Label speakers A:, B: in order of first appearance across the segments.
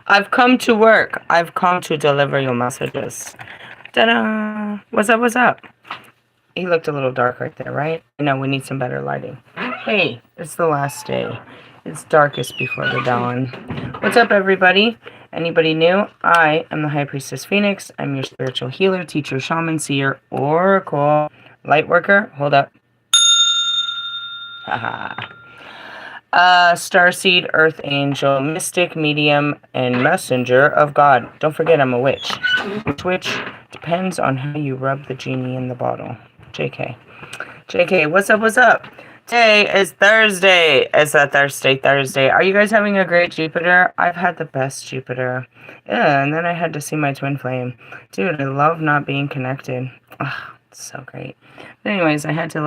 A: I've come to work. I've come to deliver your messages. Ta-da! What's up? What's up? He looked a little dark right there, right? No, we need some better lighting. Hey, it's the last day. It's darkest before the dawn. What's up, everybody? Anybody new? I am the High Priestess Phoenix. I'm your spiritual healer, teacher, shaman, seer, oracle, light worker. Hold up. Haha. Starseed, Earth Angel, Mystic, Medium, and Messenger of God. Don't forget I'm a witch. Which depends on how you rub the genie in the bottle. JK. JK, what's up, what's up? Today is Thursday. It's a Thursday. Are you guys having a great Jupiter? I've had the best Jupiter. Yeah, and then I had to see my twin flame. Dude, I love not being connected. Ugh, it's so great. But anyways, I had to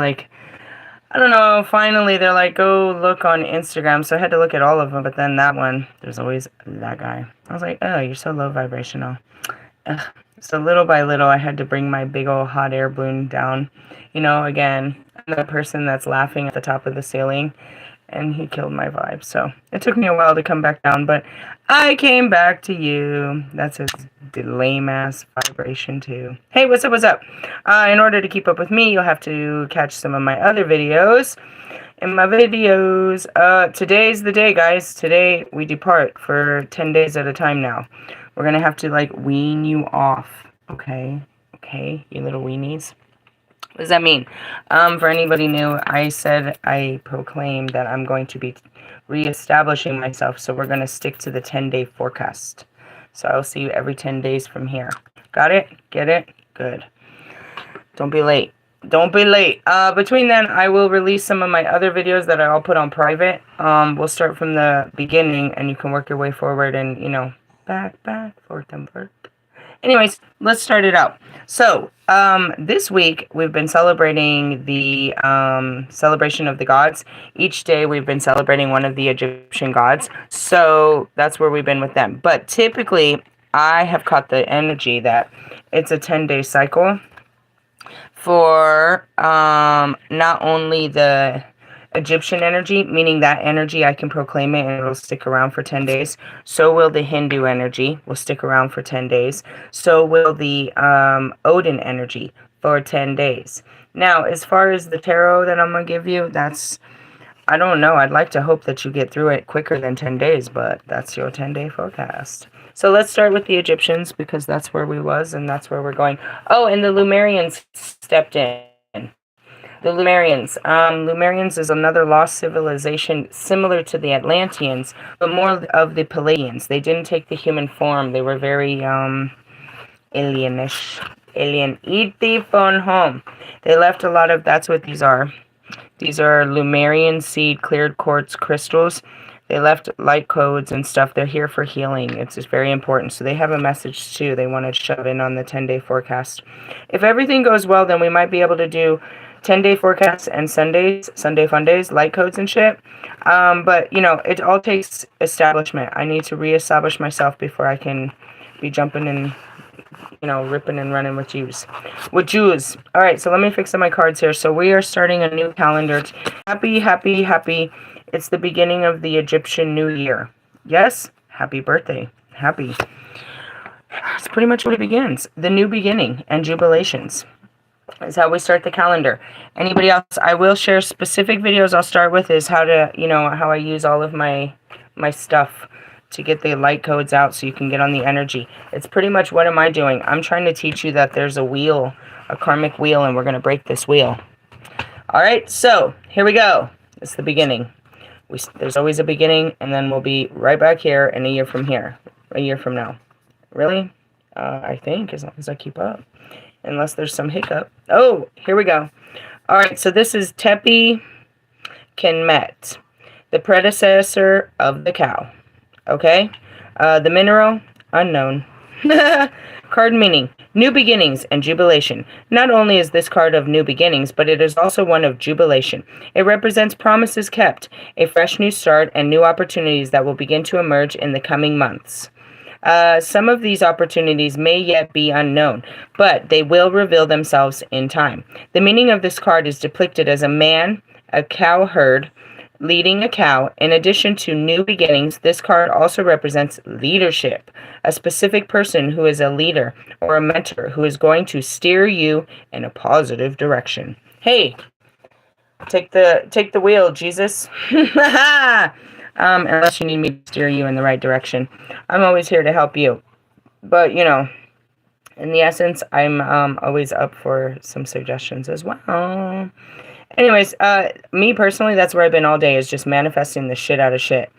A: I don't know, finally they're like, go look on Instagram. So I had to look at all of them, but then that one, there's always that guy. I was like, oh, you're so low vibrational. Ugh. So little by little, I had to bring my big old hot air balloon down. You know, again, I'm the person that's laughing at the top of the ceiling, and he killed my vibe. So it took me a while to come back down, but I came back to you. That's his lame-ass vibration, too. Hey, what's up, what's up? In order to keep up with me, you'll have to catch some of my other videos. In my videos, today's the day, guys. Today, we depart for 10 days at a time now. We're going to have to, wean you off, okay? Okay, you little weenies. What does that mean? For anybody new, I said I proclaim that I'm going to be reestablishing myself, so we're going to stick to the 10-day forecast. So I'll see you every 10 days from here. Got it? Get it? Good. Don't be late. Don't be late. Between then, I will release some of my other videos that I'll put on private. We'll start from the beginning, and you can work your way forward and, back, forth, and forth. Anyways, let's start it out. So, this week, we've been celebrating the celebration of the gods. Each day, we've been celebrating one of the Egyptian gods. So, that's where we've been with them. But typically, I have caught the energy that it's a 10-day cycle for not only the Egyptian energy, meaning that energy I can proclaim it and it'll stick around for 10 days. So will the Hindu energy, will stick around for 10 days. So will the Odin energy for 10 days. Now, as far as the tarot that I'm going to give you, I don't know. I'd like to hope that you get through it quicker than 10 days, but that's your 10-day forecast. So let's start with the Egyptians because that's where we was and that's where we're going. Oh, and the Lumerians stepped in. The Lumerians. Lumerians is another lost civilization similar to the Atlanteans, but more of the Palladians. They didn't take the human form. They were very alienish. Alien. Eat the phone home. They left a lot of, that's what these are. These are Lumerian seed cleared quartz crystals. They left light codes and stuff. They're here for healing. It's just very important. So they have a message too. They want to shove in on the 10-day forecast. If everything goes well, then we might be able to do 10-day forecasts and Sundays, Sunday fun days, light codes and shit. But, it all takes establishment. I need to reestablish myself before I can be jumping and, ripping and running with Jews. All right, so let me fix up my cards here. So we are starting a new calendar. Happy. It's the beginning of the Egyptian New Year. Yes? Happy birthday. Happy. It's pretty much what it begins. The new beginning and jubilations is how we start the calendar. Anybody else? I will share specific videos. I'll start with is how to, how I use all of my stuff to get the light codes out so you can get on the energy. It's pretty much what am I doing? I'm trying to teach you that there's a wheel, a karmic wheel, and we're going to break this wheel. All right, so here we go. It's the beginning. There's always a beginning, and then we'll be right back here in a year from here. A year from now. Really? I think, as long as I keep up. Unless there's some hiccup. Oh, here we go. All right, so this is Tepi Kenmet, the predecessor of the cow. Okay? The mineral, unknown. Card meaning, new beginnings and jubilation. Not only is this card of new beginnings, but it is also one of jubilation. It represents promises kept, a fresh new start, and new opportunities that will begin to emerge in the coming months. Some of these opportunities may yet be unknown, but they will reveal themselves in time. The meaning of this card is depicted as a man, a cow herd, leading a cow. In addition to new beginnings, this card also represents leadership, a specific person who is a leader or a mentor who is going to steer you in a positive direction. Hey, take the wheel, Jesus. Unless you need me to steer you in the right direction. I'm always here to help you. But, in the essence, I'm always up for some suggestions as well. Anyways, me personally, that's where I've been all day, is just manifesting the shit out of shit.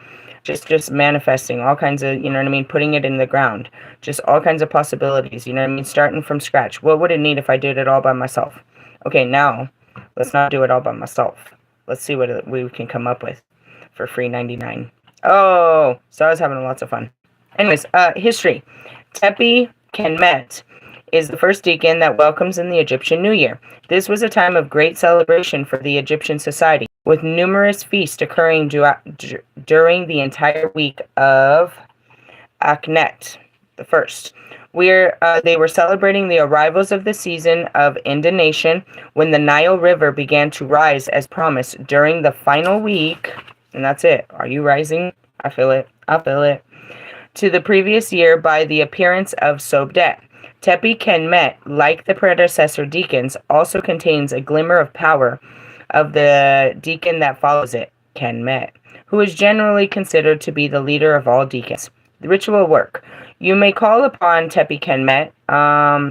A: Just manifesting all kinds of, putting it in the ground. Just all kinds of possibilities, starting from scratch. What would it need if I did it all by myself? Okay, now, let's not do it all by myself. Let's see what we can come up with for free 99. Oh, so I was having lots of fun. Anyways, history. Tepi Kenmet is the first deacon that welcomes in the Egyptian New Year. This was a time of great celebration for the Egyptian society, with numerous feasts occurring during the entire week of Aknet, the first. They were celebrating the arrivals of the season of inundation when the Nile River began to rise as promised during the final week. And that's it. Are you rising? I feel it. I feel it. To the previous year by the appearance of Sobdet. Tepi Kenmet, like the predecessor deacons, also contains a glimmer of power of the deacon that follows it, Kenmet, who is generally considered to be the leader of all deacons. The ritual work. You may call upon Tepi Kenmet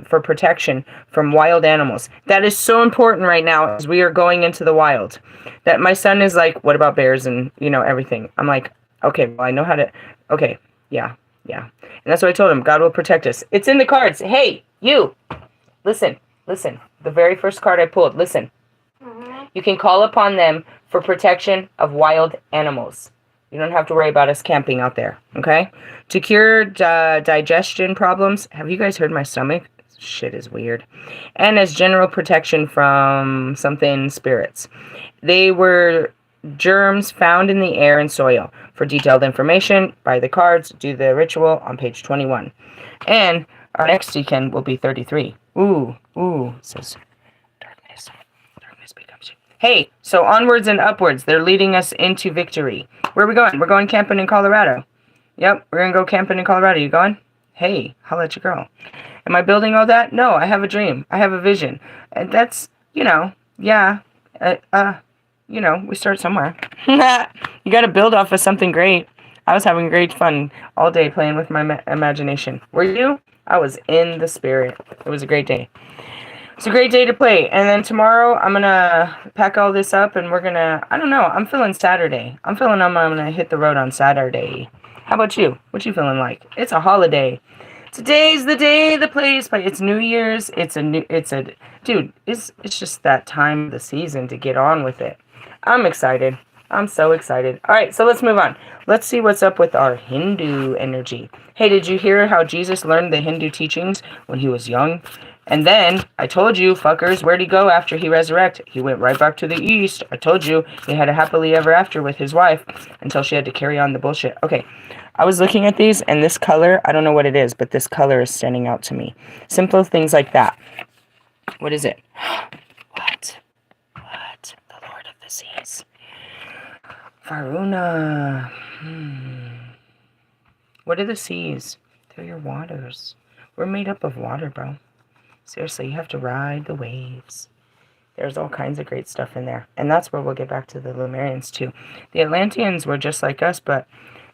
A: for protection from wild animals. That is so important right now as we are going into the wild. That my son is like, what about bears and, everything? I'm like, okay, well, I know how to, okay, yeah. And that's what I told him. God will protect us. It's in the cards. Hey, you, listen. The very first card I pulled, listen. Mm-hmm. You can call upon them for protection of wild animals. You don't have to worry about us camping out there, okay? To cure digestion problems. Have you guys heard my stomach? Shit is weird. And as general protection from something spirits. They were germs found in the air and soil. For detailed information, buy the cards, do the ritual on page 21. And our next deacon will be 33. Ooh, says darkness becomes you. Hey, so onwards and upwards, they're leading us into victory. Where are we going? We're going camping in Colorado. Yep, we're going to go camping in Colorado. You going? Hey, holla at your girl. Am I building all that? No, I have a dream. I have a vision. And that's, we start somewhere. You got to build off of something great. I was having great fun all day playing with my imagination. Were you? I was in the spirit. It was a great day. It's a great day to play. And then tomorrow, I'm going to pack all this up and we're going to, I don't know, I'm feeling Saturday. I'm feeling I'm going to hit the road on Saturday. How about you? What you feeling like? It's a holiday. Today's the day, the place, but it's New Year's. Dude, it's just that time of the season to get on with it. I'm excited. I'm so excited. All right, so let's move on. Let's see what's up with our Hindu energy. Hey, did you hear how Jesus learned the Hindu teachings when he was young? And then, I told you, fuckers, where'd he go after he resurrected? He went right back to the east. I told you, he had a happily ever after with his wife until she had to carry on the bullshit. Okay, I was looking at these, and this color, I don't know what it is, but this color is standing out to me. Simple things like that. What is it? What? The Lord of the Seas. Varuna. What are the seas? They're your waters. We're made up of water, bro. Seriously, you have to ride the waves. There's all kinds of great stuff in there. And that's where we'll get back to the Lumerians, too. The Atlanteans were just like us, but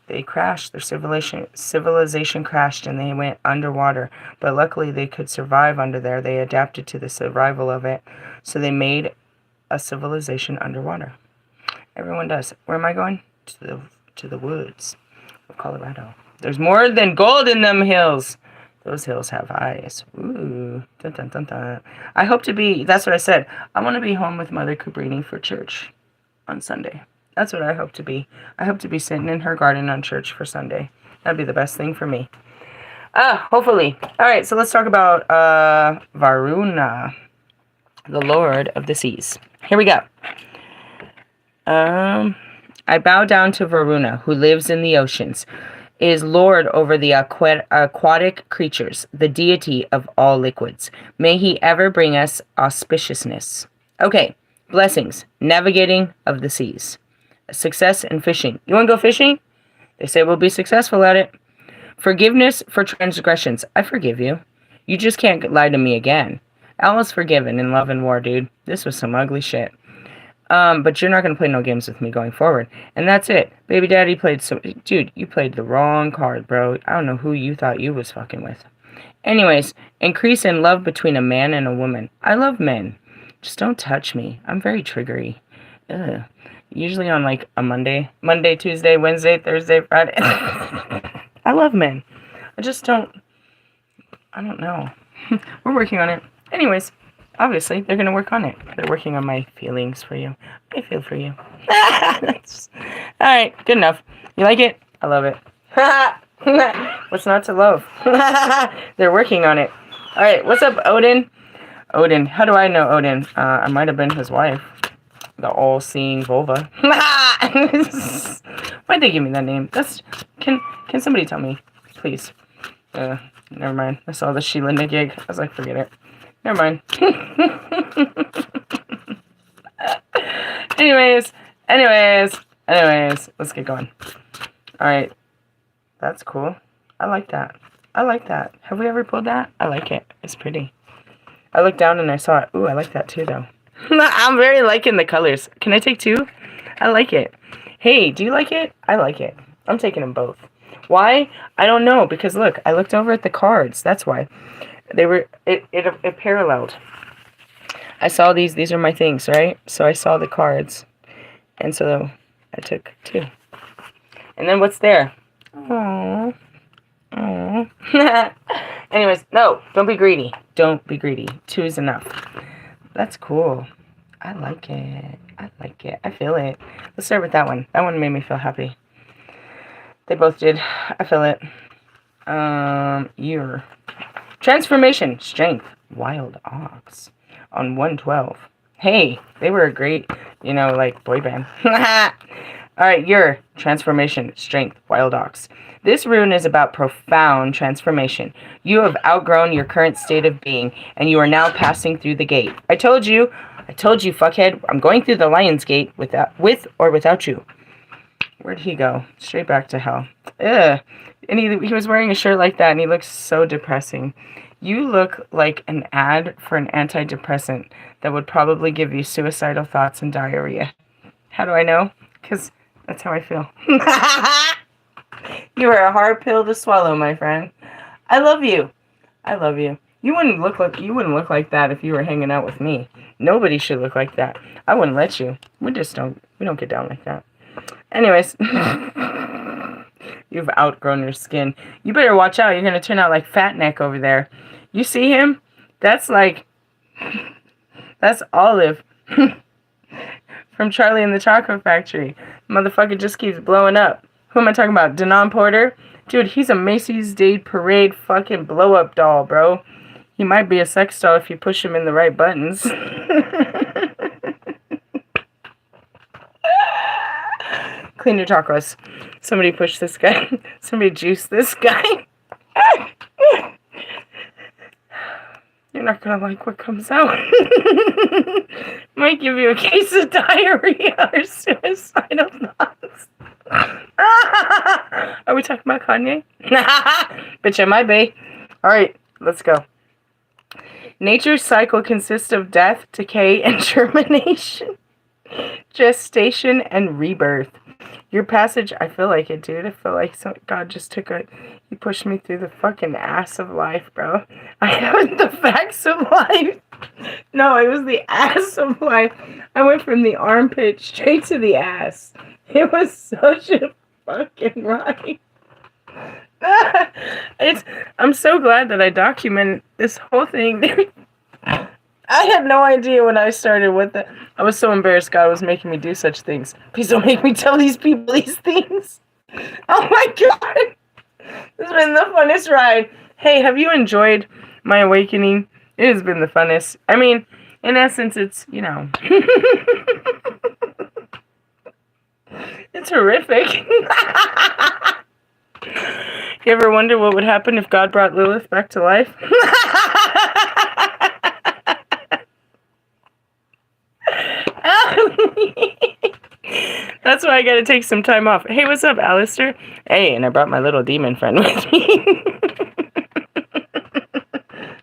A: they crashed. Their civilization crashed, and they went underwater. But luckily, they could survive under there. They adapted to the survival of it. So they made a civilization underwater. Everyone does. Where am I going? To the woods of Colorado. There's more than gold in them hills. Those hills have eyes. Ooh. Dun, dun, dun, dun. I hope to be, that's what I said. I want to be home with Mother Cabrini for church on Sunday. That's what I hope to be. I hope to be sitting in her garden on church for Sunday. That'd be the best thing for me. Hopefully. All right, so let's talk about Varuna, the Lord of the Seas. Here we go. I bow down to Varuna, who lives in the oceans, is Lord over the aquatic creatures, the deity of all liquids. May he ever bring us auspiciousness. Okay, blessings, navigating of the seas. success in fishing. You want to go fishing? They say we'll be successful at it. Forgiveness for transgressions. I forgive you. You just can't lie to me again. Al was forgiven in Love and War, dude. This was some ugly shit. But you're not going to play no games with me going forward. And that's it. Baby daddy played so... Dude, you played the wrong card, bro. I don't know who you thought you was fucking with. Anyways, increase in love between a man and a woman. I love men. Just don't touch me. I'm very triggery. Ugh. Usually on, like, a Monday. Monday, Tuesday, Wednesday, Thursday, Friday. I love men. I just don't... I don't know. We're working on it. Anyways, obviously, they're going to work on it. They're working on my feelings for you. I feel for you. Alright, good enough. You like it? I love it. What's not to love? They're working on it. Alright, what's up, Odin? Odin. How do I know Odin? I might have been his wife. The all-seeing vulva. Why'd they give me that name? That's... Can somebody tell me? Please. Never mind. I saw the Sheila gig. I was like, forget it. Never mind. Anyways, let's get going. Alright. That's cool. I like that. Have we ever pulled that? I like it. It's pretty. I looked down and I saw it. Ooh, I like that too, though. I'm very liking the colors. Can I take two? I like it. Hey, do you like it? I like it. I'm taking them both. Why? I don't know, because look, I looked over at the cards. That's why. It paralleled. I saw these are my things, right? So I saw the cards. And so I took two. And then what's there? Aww. Anyways, no, don't be greedy. Don't be greedy. Two is enough. That's cool. I like it. I feel it. Let's start with that one. That one made me feel happy. They both did. I feel it. Year. Transformation. Strength. Wild Ox. On 112. Hey, they were a great, like, boy band. Alright, year. Transformation. Strength. Wild Ox. This rune is about profound transformation. You have outgrown your current state of being, and you are now passing through the gate. I told you, fuckhead. I'm going through the Lion's Gate with or without you. Where'd he go? Straight back to hell. Ugh. And he was wearing a shirt like that, and he looks so depressing. You look like an ad for an antidepressant that would probably give you suicidal thoughts and diarrhea. How do I know? Because that's how I feel. You are a hard pill to swallow, my friend. I love you. You wouldn't look like that if you were hanging out with me. Nobody should look like that. I wouldn't let you. We don't get down like that. Anyways, you've outgrown your skin. You better watch out. You're going to turn out like Fat Neck over there. You see him? That's Olive from Charlie and the Chocolate Factory. Motherfucker just keeps blowing up. Who am I talking about? Denon Porter? Dude, he's a Macy's Day Parade fucking blow-up doll, bro. He might be a sex doll if you push him in the right buttons. Clean your chakras. Somebody push this guy. Somebody juice this guy. You're not gonna like what comes out. Might give you a case of diarrhea or suicidal thoughts. Are we talking about Kanye? Bitch, I might be. Alright, let's go. Nature's cycle consists of death, decay, and germination. Gestation and rebirth. Your passage, I feel like it, dude. I feel like God just he pushed me through the fucking ass of life, bro. I have the facts of life. No, it was the ass of life. I went from the armpit straight to the ass. It was such a fucking ride. I'm so glad that I documented this whole thing, dude. I had no idea when I started with it. I was so embarrassed God was making me do such things. Please don't make me tell these people these things. Oh my God. This has been the funnest ride. Hey, have you enjoyed my awakening? It has been the funnest. I mean, in essence, it's, it's horrific. You ever wonder what would happen if God brought Lilith back to life? That's why I gotta take some time off. Hey, what's up, Alistair? Hey, and I brought my little demon friend with me.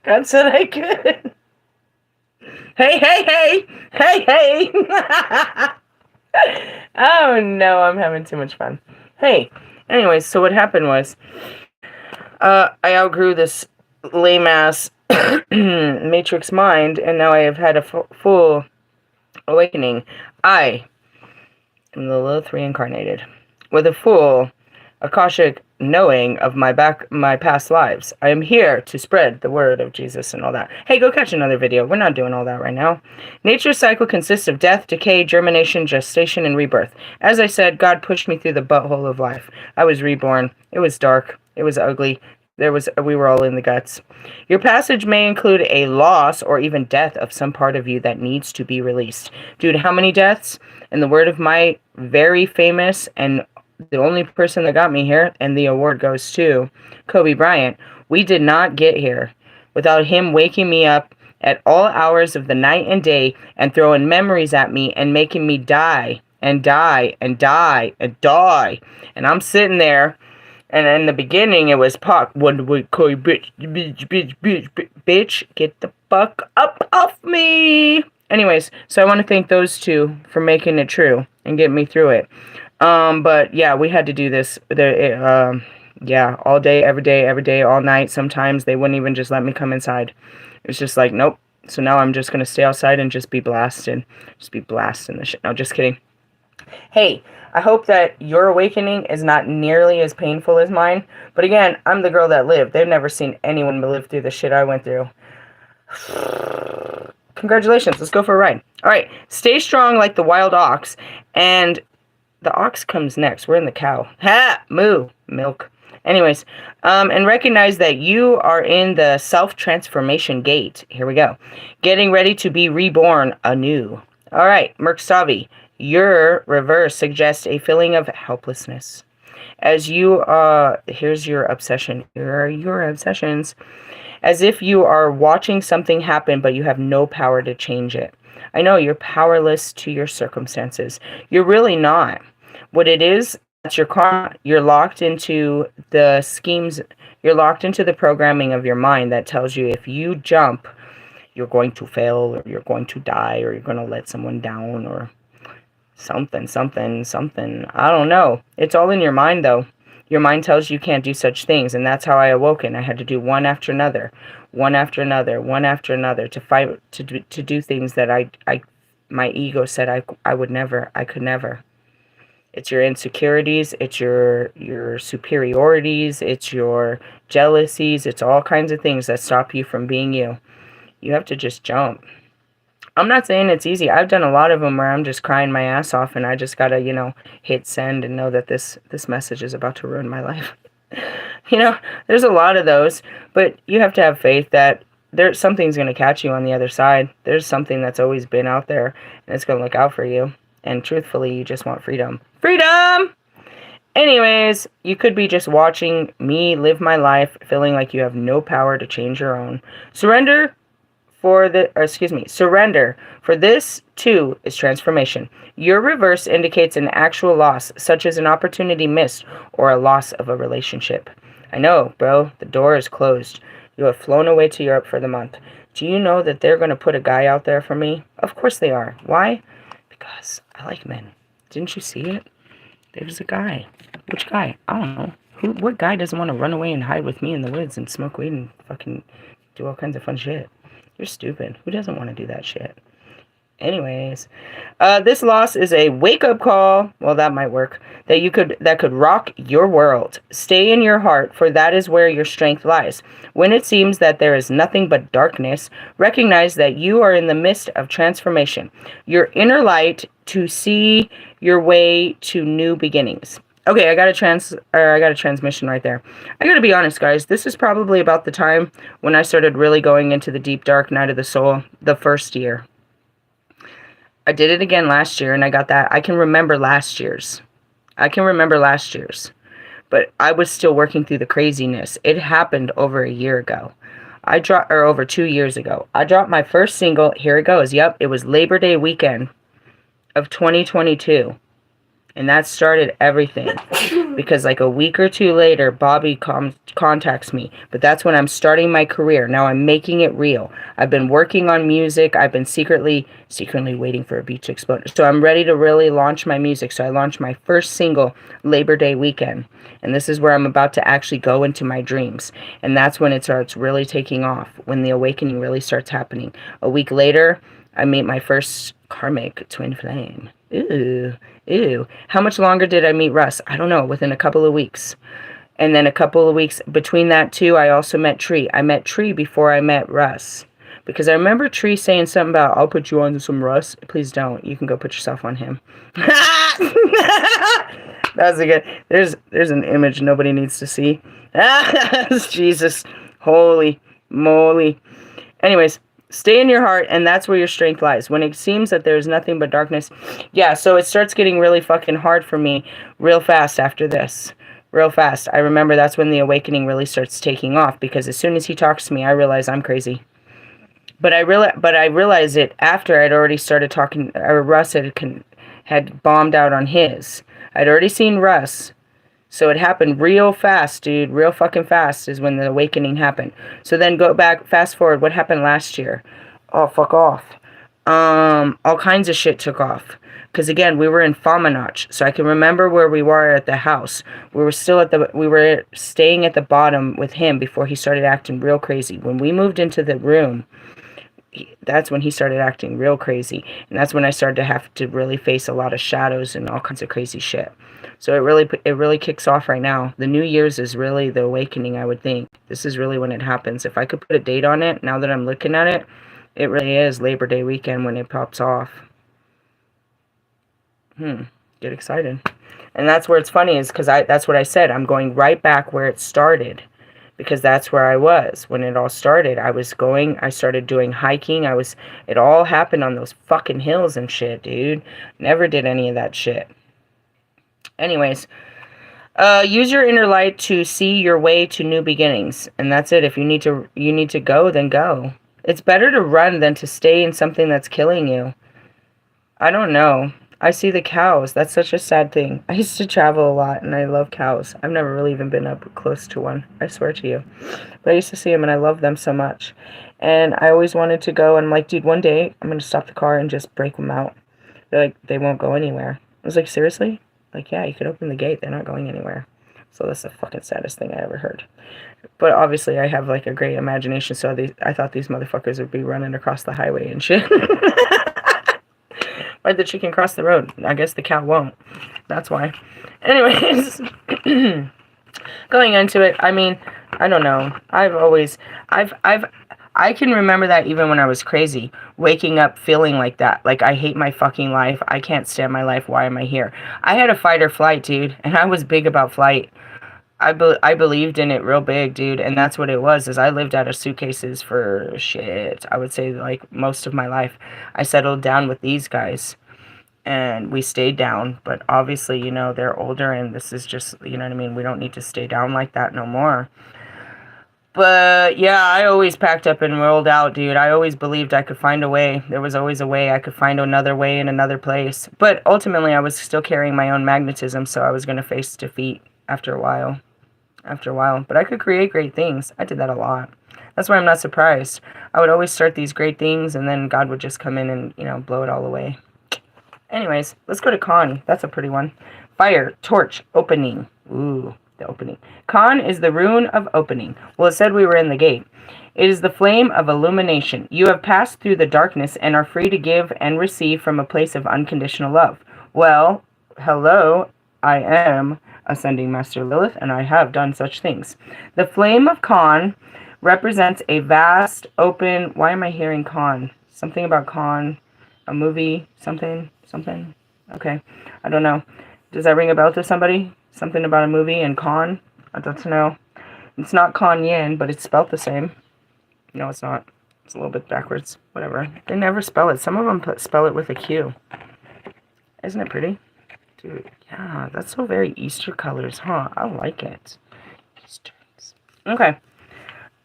A: God said I could. Hey, hey, hey! Hey, hey! Oh no, I'm having too much fun. Hey, anyways, so what happened was, I outgrew this lame-ass matrix mind, and now I have had a full awakening. I am the Lilith reincarnated, with a full Akashic knowing of my past lives. I am here to spread the word of Jesus and all that. Hey, go catch another video. We're not doing all that right now. Nature's cycle consists of death, decay, germination, gestation, and rebirth. As I said, God pushed me through the butthole of life. I was reborn. It was dark. It was ugly. We were all in the guts. Your passage may include a loss or even death of some part of you that needs to be released. Dude, how many deaths? In the word of my very famous and the only person that got me here, and the award goes to Kobe Bryant, we did not get here without him waking me up at all hours of the night and day and throwing memories at me and making me die and die and die and die. And I'm sitting there, and in the beginning it was Pac, what would call you, bitch, bitch, get the fuck up off me. Anyways, so I want to thank those two for making it true and getting me through it. But yeah, we had to do this. Yeah, all day, every day, all night. Sometimes they wouldn't even just let me come inside. It was just like, nope. So now I'm just gonna stay outside and just be blasting the shit. No, just kidding. Hey, I hope that your awakening is not nearly as painful as mine. But again, I'm the girl that lived. They've never seen anyone live through the shit I went through. Congratulations. Let's go for a ride. All right. Stay strong like the wild ox. And the ox comes next. We're in the cow. Ha! Moo. Milk. Anyways, and recognize that you are in the self-transformation gate. Here we go. Getting ready to be reborn anew. All right, Merksavi, your reverse suggests a feeling of helplessness. As you, here's your obsession. Here are your obsessions. As if you are watching something happen, but you have no power to change it. I know you're powerless to your circumstances. You're really not. What it is, that's your karma. You're locked into the schemes. You're locked into the programming of your mind that tells you if you jump, you're going to fail, or you're going to die, or you're going to let someone down, or something. I don't know. It's all in your mind, though. Your mind tells you can't do such things, and that's how I awoke. And I had to do one after another, to fight, to do things that my ego said I could never. It's your insecurities, it's your superiorities, it's your jealousies, it's all kinds of things that stop you from being you. You have to just jump. I'm not saying it's easy. I've done a lot of them where I'm just crying my ass off, and I just gotta, hit send and know that this message is about to ruin my life. There's a lot of those, but you have to have faith that something's gonna catch you on the other side. There's something that's always been out there, and it's gonna look out for you. And truthfully, you just want freedom. Freedom! Anyways, you could be just watching me live my life, feeling like you have no power to change your own. Surrender for this too is transformation. Your reverse indicates an actual loss, such as an opportunity missed or a loss of a relationship. I know, bro, the door is closed. You have flown away to Europe for the month. Do you know that they're going to put a guy out there for me? Of course they are. Why? Because I like men. Didn't you see it? There was a guy. Which guy? I don't know. What guy doesn't want to run away and hide with me in the woods and smoke weed and fucking do all kinds of fun shit? You're stupid. Who doesn't want to do that shit? Anyways, this loss is a wake-up call. Well, that might work. That could rock your world. Stay in your heart, for that is where your strength lies. When it seems that there is nothing but darkness, recognize that you are in the midst of transformation. Your inner light to see your way to new beginnings. Okay, I got a transmission right there. I gotta be honest, guys. This is probably about the time when I started really going into the deep dark night of the soul. The first year. I did it again last year, and I got that. I can remember last year's. But I was still working through the craziness. It happened over a year ago. Over 2 years ago. I dropped my first single. Here it goes. Yep, it was Labor Day weekend of 2022. And that started everything. Because like a week or two later, Bobby contacts me. But that's when I'm starting my career. Now I'm making it real. I've been working on music. I've been secretly waiting for a beat to explode. So I'm ready to really launch my music. So I launched my first single Labor Day weekend. And this is where I'm about to actually go into my dreams. And that's when it starts really taking off. When the awakening really starts happening. A week later, I meet my first karmic twin flame. Ooh. Ew. How much longer did I meet Russ? I don't know, within a couple of weeks. And then a couple of weeks between that too, I also met Tree. I met Tree before I met Russ. Because I remember Tree saying something about, I'll put you on some Russ. Please don't. You can go put yourself on him. That's a good... There's an image nobody needs to see. Jesus. Holy moly. Anyways. Stay in your heart, and that's where your strength lies. When it seems that there's nothing but darkness. Yeah, so it starts getting really fucking hard for me real fast after this. Real fast. I remember that's when the awakening really starts taking off, because as soon as he talks to me, I realize I'm crazy. But I realized it after I'd already started talking, or Russ had bombed out on his. I'd already seen Russ. So it happened real fast, dude. Real fucking fast is when the awakening happened. So then go back, fast forward. What happened last year? Oh, fuck off. All kinds of shit took off. Because again, we were in Famanach. So I can remember where we were at the house. We were staying at the bottom with him before he started acting real crazy. When we moved into the room, that's when he started acting real crazy. And that's when I started to have to really face a lot of shadows and all kinds of crazy shit. So it really kicks off right now. The New Year's is really the awakening, I would think. This is really when it happens. If I could put a date on it, now that I'm looking at it, it really is Labor Day weekend when it pops off. Get excited. And that's where it's funny, is because that's what I said. I'm going right back where it started. Because that's where I was when it all started. I started doing hiking. It all happened on those fucking hills and shit, dude. Never did any of that shit. Anyways, use your inner light to see your way to new beginnings. And that's it. If you need to go, then go. It's better to run than to stay in something that's killing you. I don't know. I see the cows. That's such a sad thing. I used to travel a lot, and I love cows. I've never really even been up close to one. I swear to you. But I used to see them, and I love them so much. And I always wanted to go, and I'm like, dude, one day I'm going to stop the car and just break them out. They're like, they won't go anywhere. I was like, seriously? Like, yeah, you could open the gate. They're not going anywhere. So that's the fucking saddest thing I ever heard. But obviously I have like a great imagination, so I thought these motherfuckers would be running across the highway and shit. Why'd the chicken cross the road? I guess the cow won't. That's why. Anyways, going into it, I mean, I don't know. I can remember that even when I was crazy, waking up feeling like that. Like, I hate my fucking life. I can't stand my life. Why am I here? I had a fight or flight, dude, and I was big about flight. I believed in it real big, dude, and that's what it was, is I lived out of suitcases for shit. I would say, like, most of my life. I settled down with these guys, and we stayed down, but obviously, you know, they're older, and this is just, you know what I mean, we don't need to stay down like that no more. But, yeah, I always packed up and rolled out, dude. I always believed I could find a way. There was always a way. I could find another way in another place. But ultimately, I was still carrying my own magnetism, so I was going to face defeat after a while. But I could create great things. I did that a lot. That's why I'm not surprised. I would always start these great things, and then God would just come in and, you know, blow it all away. Anyways, let's go to Khan. That's a pretty one. Fire, torch, opening. Ooh. The opening. Khan is the rune of opening. Well, it said we were in the gate. It is the flame of illumination. You have passed through the darkness and are free to give and receive from a place of unconditional love. Well, hello, I am Ascending Master Lilith, and I have done such things. The flame of Khan represents a vast, open... Why am I hearing Khan? Something about Khan. A movie? Something? Okay. I don't know. Does that ring a bell to somebody? Something about a movie and Khan? I don't know. It's not Khan Yin, but it's spelled the same. No, it's not. It's a little bit backwards. Whatever. They never spell it. Some of them spell it with a Q. Isn't it pretty? Dude, yeah, that's so very Easter colors, huh? I like it. Easterns. Okay.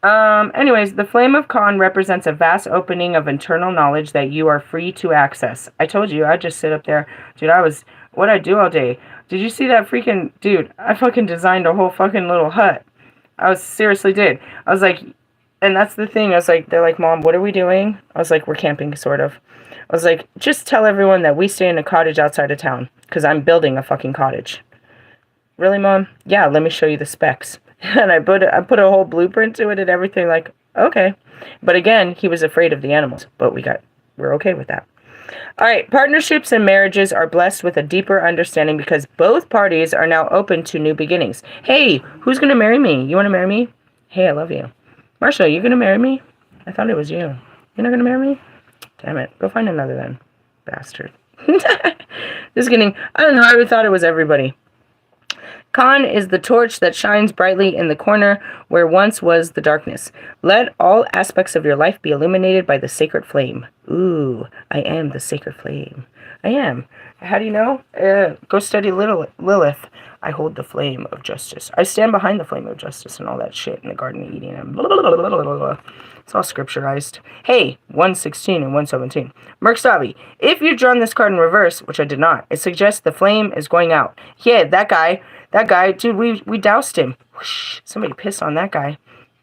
A: Anyways, the flame of Khan represents a vast opening of internal knowledge that you are free to access. I told you, I'd just sit up there. Dude, I was What'd I do all day? Did you see that freaking... Dude, I fucking designed a whole fucking little hut. I was seriously did. I was like... And that's the thing. I was like... They're like, Mom, what are we doing? I was like, we're camping, sort of. I was like, just tell everyone that we stay in a cottage outside of town. Because I'm building a fucking cottage. Really, Mom? Yeah, let me show you the specs. And I put a whole blueprint to it and everything, like, okay. But again, he was afraid of the animals. But we're okay with that. All right, partnerships and marriages are blessed with a deeper understanding because both parties are now open to new beginnings. Hey, who's going to marry me? You want to marry me? Hey, I love you. Marsha, you going to marry me? I thought it was you. You're not going to marry me? Damn it. Go find another then. Bastard. Just kidding. I don't know. I thought it was everybody. Khan is the torch that shines brightly in the corner where once was the darkness. Let all aspects of your life be illuminated by the sacred flame. Ooh, I am the sacred flame. I am. How do you know? Go study Lilith. I hold the flame of justice. I stand behind the flame of justice and all that shit in the Garden of Eden. And blah, blah, blah, blah, blah, blah. It's all scripturized. Hey, 116 and 117. Merkstavi, if you've drawn this card in reverse, which I did not, it suggests the flame is going out. Yeah, that guy, dude, we doused him. Whoosh, somebody pissed on that guy.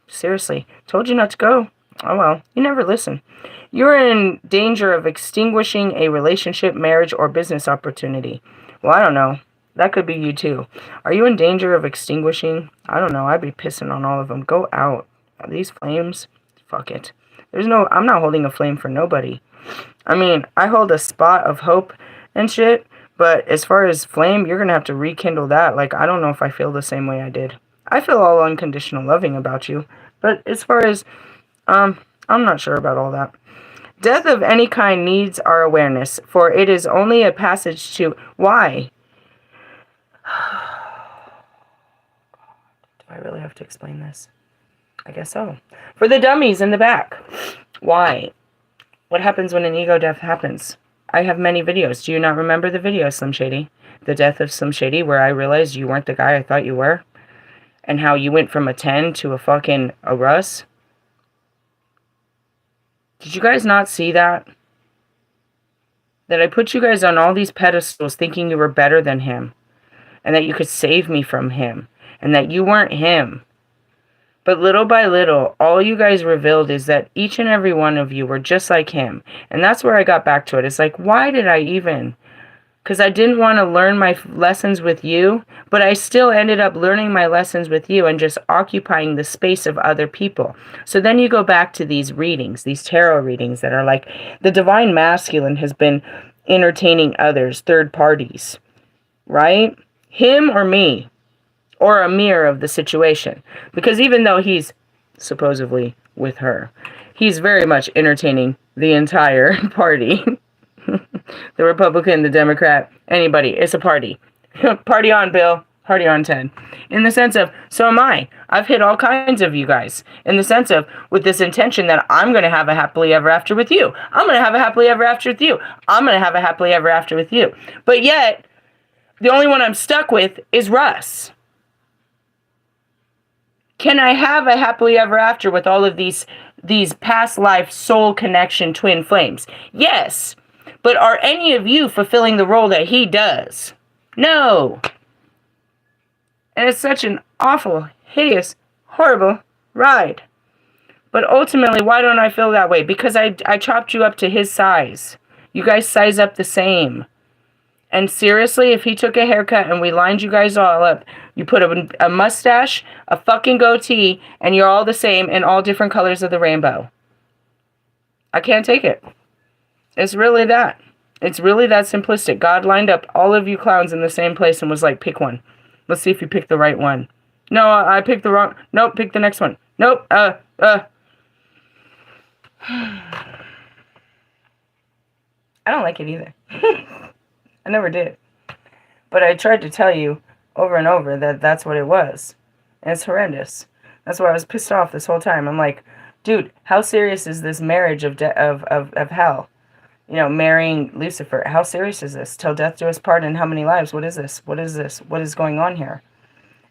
A: Seriously. Told you not to go. Oh well, you never listen. You're in danger of extinguishing a relationship, marriage, or business opportunity. Well, I don't know. That could be you too. Are you in danger of extinguishing? I don't know. I'd be pissing on all of them. Go out. These flames, fuck it. I'm not holding a flame for nobody. I mean, I hold a spot of hope and shit. But as far as flame, you're going to have to rekindle that. Like, I don't know if I feel the same way I did. I feel all unconditional loving about you. But as far as, I'm not sure about all that. Death of any kind needs our awareness, for it is only a passage to... Why? Do I really have to explain this? I guess so. For the dummies in the back. Why? What happens when an ego death happens? I have many videos. Do you not remember the video, Slim Shady? The death of Slim Shady, where I realized you weren't the guy I thought you were? And how you went from a 10 to a Russ? Did you guys not see that? That I put you guys on all these pedestals thinking you were better than him. And that you could save me from him. And that you weren't him. But little by little, all you guys revealed is that each and every one of you were just like him. And that's where I got back to it. It's like, why did I even? Because I didn't want to learn my lessons with you, but I still ended up learning my lessons with you and just occupying the space of other people. So then you go back to these readings, these tarot readings that are like, the divine masculine has been entertaining others, third parties, right? Him or me, or a mirror of the situation. Because even though he's supposedly with her, he's very much entertaining the entire party. The Republican, the Democrat, anybody. It's a party. Party on, Bill. Party on, Ted. In the sense of, so am I. I've hit all kinds of you guys. In the sense of, with this intention that I'm going to have a happily ever after with you. I'm going to have a happily ever after with you. I'm going to have a happily ever after with you. But yet, the only one I'm stuck with is Russ. Can I have a happily ever after with all of these past life soul connection twin flames? Yes. But are any of you fulfilling the role that he does? No. And it's such an awful, hideous, horrible ride. But ultimately, why don't I feel that way? Because I chopped you up to his size. You guys size up the same. And seriously, if he took a haircut and we lined you guys all up, you put a mustache, a fucking goatee, and you're all the same in all different colors of the rainbow. I can't take it. It's really that. It's really that simplistic. God lined up all of you clowns in the same place and was like, pick one. Let's see if you pick the right one. No, I picked the wrong. Nope, pick the next one. Nope, I don't like it either. I never did. But I tried to tell you over and over that that's what it was. And it's horrendous. That's why I was pissed off this whole time. I'm like, dude, how serious is this marriage of hell? You know, marrying Lucifer. How serious is this? Till death do us part in how many lives? What is this? What is this? What is going on here?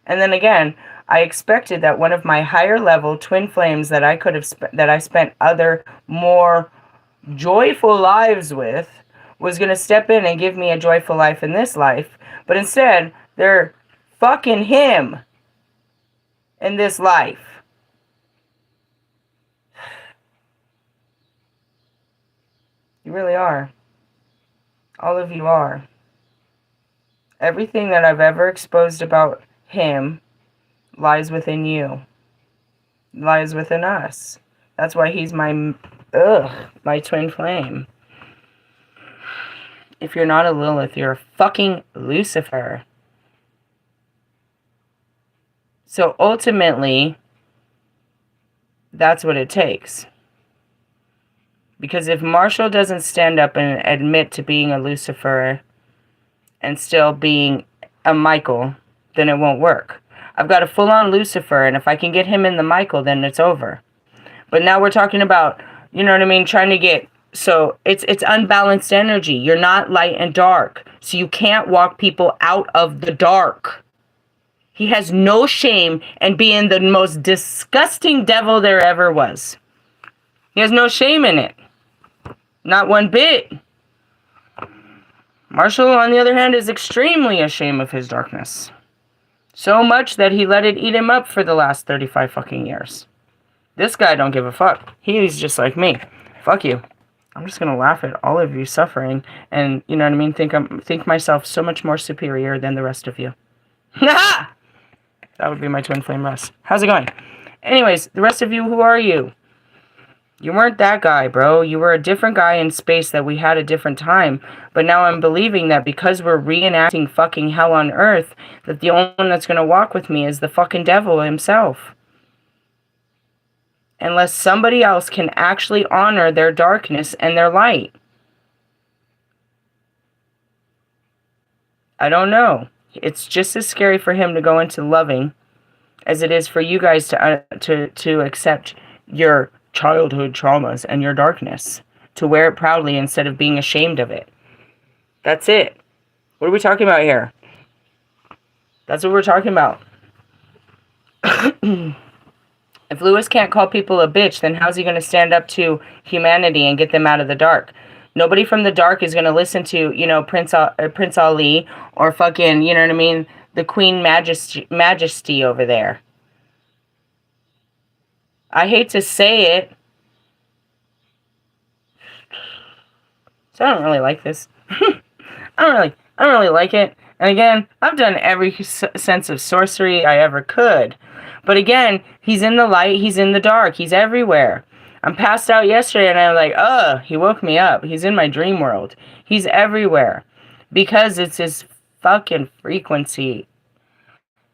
A: And then again, I expected that one of my higher level twin flames that I could have that I spent other more joyful lives with was going to step in and give me a joyful life in this life. But instead, they're fucking him in this life. You really are. All of you are. Everything that I've ever exposed about him lies within you. Lies within us. That's why he's my twin flame. If you're not a Lilith, you're a fucking Lucifer. So ultimately, that's what it takes. Because if Marshall doesn't stand up and admit to being a Lucifer and still being a Michael, then it won't work. I've got a full-on Lucifer, and if I can get him in the Michael, then it's over. But now we're talking about, you know what I mean, trying to get... So it's unbalanced energy. You're not light and dark. So you can't walk people out of the dark. He has no shame in being the most disgusting devil there ever was. He has no shame in it. Not one bit. Marshall, on the other hand, is extremely ashamed of his darkness. So much that he let it eat him up for the last 35 fucking years. This guy don't give a fuck. He's just like me. Fuck you. I'm just gonna laugh at all of you suffering and, you know what I mean, think myself so much more superior than the rest of you. That would be my twin flame Russ. How's it going? Anyways, the rest of you, who are you? You weren't that guy, bro. You were a different guy in space that we had a different time. But now I'm believing that because we're reenacting fucking hell on earth, that the only one that's gonna walk with me is the fucking devil himself. Unless somebody else can actually honor their darkness and their light. I don't know. It's just as scary for him to go into loving as it is for you guys to accept your childhood traumas and your darkness. To wear it proudly instead of being ashamed of it. That's it. What are we talking about here? That's what we're talking about. If Lewis can't call people a bitch, then how's he going to stand up to humanity and get them out of the dark? Nobody from the dark is going to listen to, you know, Prince Ali or fucking, you know what I mean, the Queen Majesty over there. I hate to say it. So I don't really like this. I don't really like it. And again, I've done every sense of sorcery I ever could. But again, he's in the light, he's in the dark, he's everywhere. I'm passed out yesterday and I'm like, he woke me up. He's in my dream world. He's everywhere. Because it's his fucking frequency.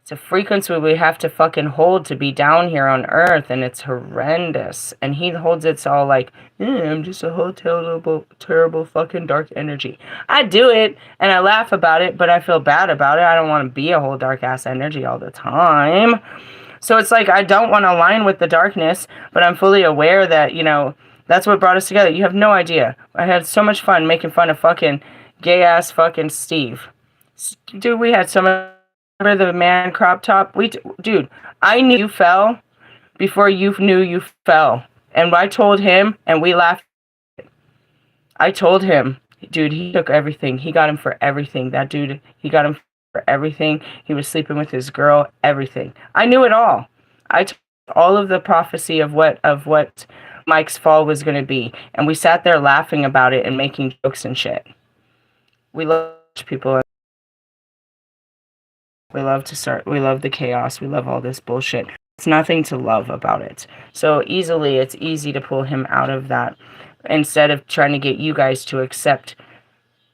A: It's a frequency we have to fucking hold to be down here on earth, and it's horrendous. And he holds it all like, I'm just a whole terrible fucking dark energy. I do it, and I laugh about it, but I feel bad about it. I don't want to be a whole dark ass energy all the time. So it's like, I don't want to align with the darkness, but I'm fully aware that, you know, that's what brought us together. You have no idea. I had so much fun making fun of fucking gay-ass fucking Steve. Dude, we had so much... Remember the man crop top? Dude, I knew you fell before you knew you fell. And I told him, and we laughed. I told him, dude, he took everything. He got him for everything. That dude, he got him for everything. He was sleeping with his girl, everything. I knew it all. I told all of the prophecy of what Mike's fall was going to be. And we sat there laughing about it and making jokes and shit. We love people. We love the chaos. We love all this bullshit. It's nothing to love about it. So it's easy to pull him out of that instead of trying to get you guys to accept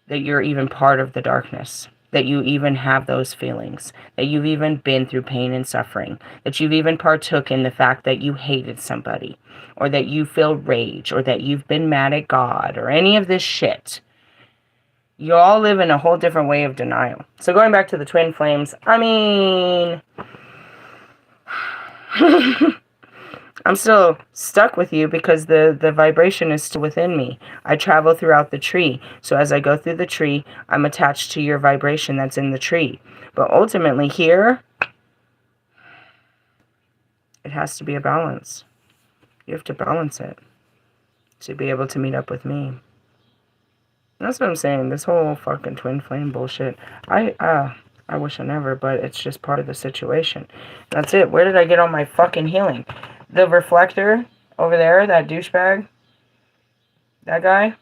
A: that you're even part of the darkness, that you even have those feelings, that you've even been through pain and suffering, that you've even partook in the fact that you hated somebody, or that you feel rage, or that you've been mad at God, or any of this shit. You all live in a whole different way of denial. So going back to the twin flames, I mean... I'm still stuck with you because the vibration is still within me. I travel throughout the tree. So as I go through the tree, I'm attached to your vibration that's in the tree. But ultimately here, it has to be a balance. You have to balance it to be able to meet up with me. That's what I'm saying. This whole fucking twin flame bullshit. I wish I never, but it's just part of the situation. That's it. Where did I get all my fucking healing? The reflector over there, that douchebag, that guy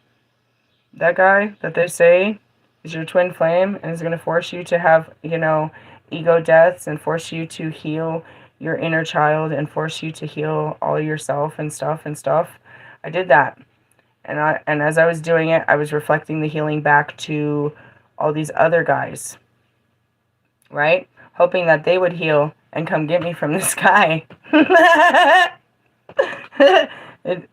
A: that they say is your twin flame and is going to force you to have, you know, ego deaths and force you to heal your inner child and force you to heal all yourself and stuff. I did that. And as I was doing it, I was reflecting the healing back to all these other guys, right? Hoping that they would heal and come get me from the sky. It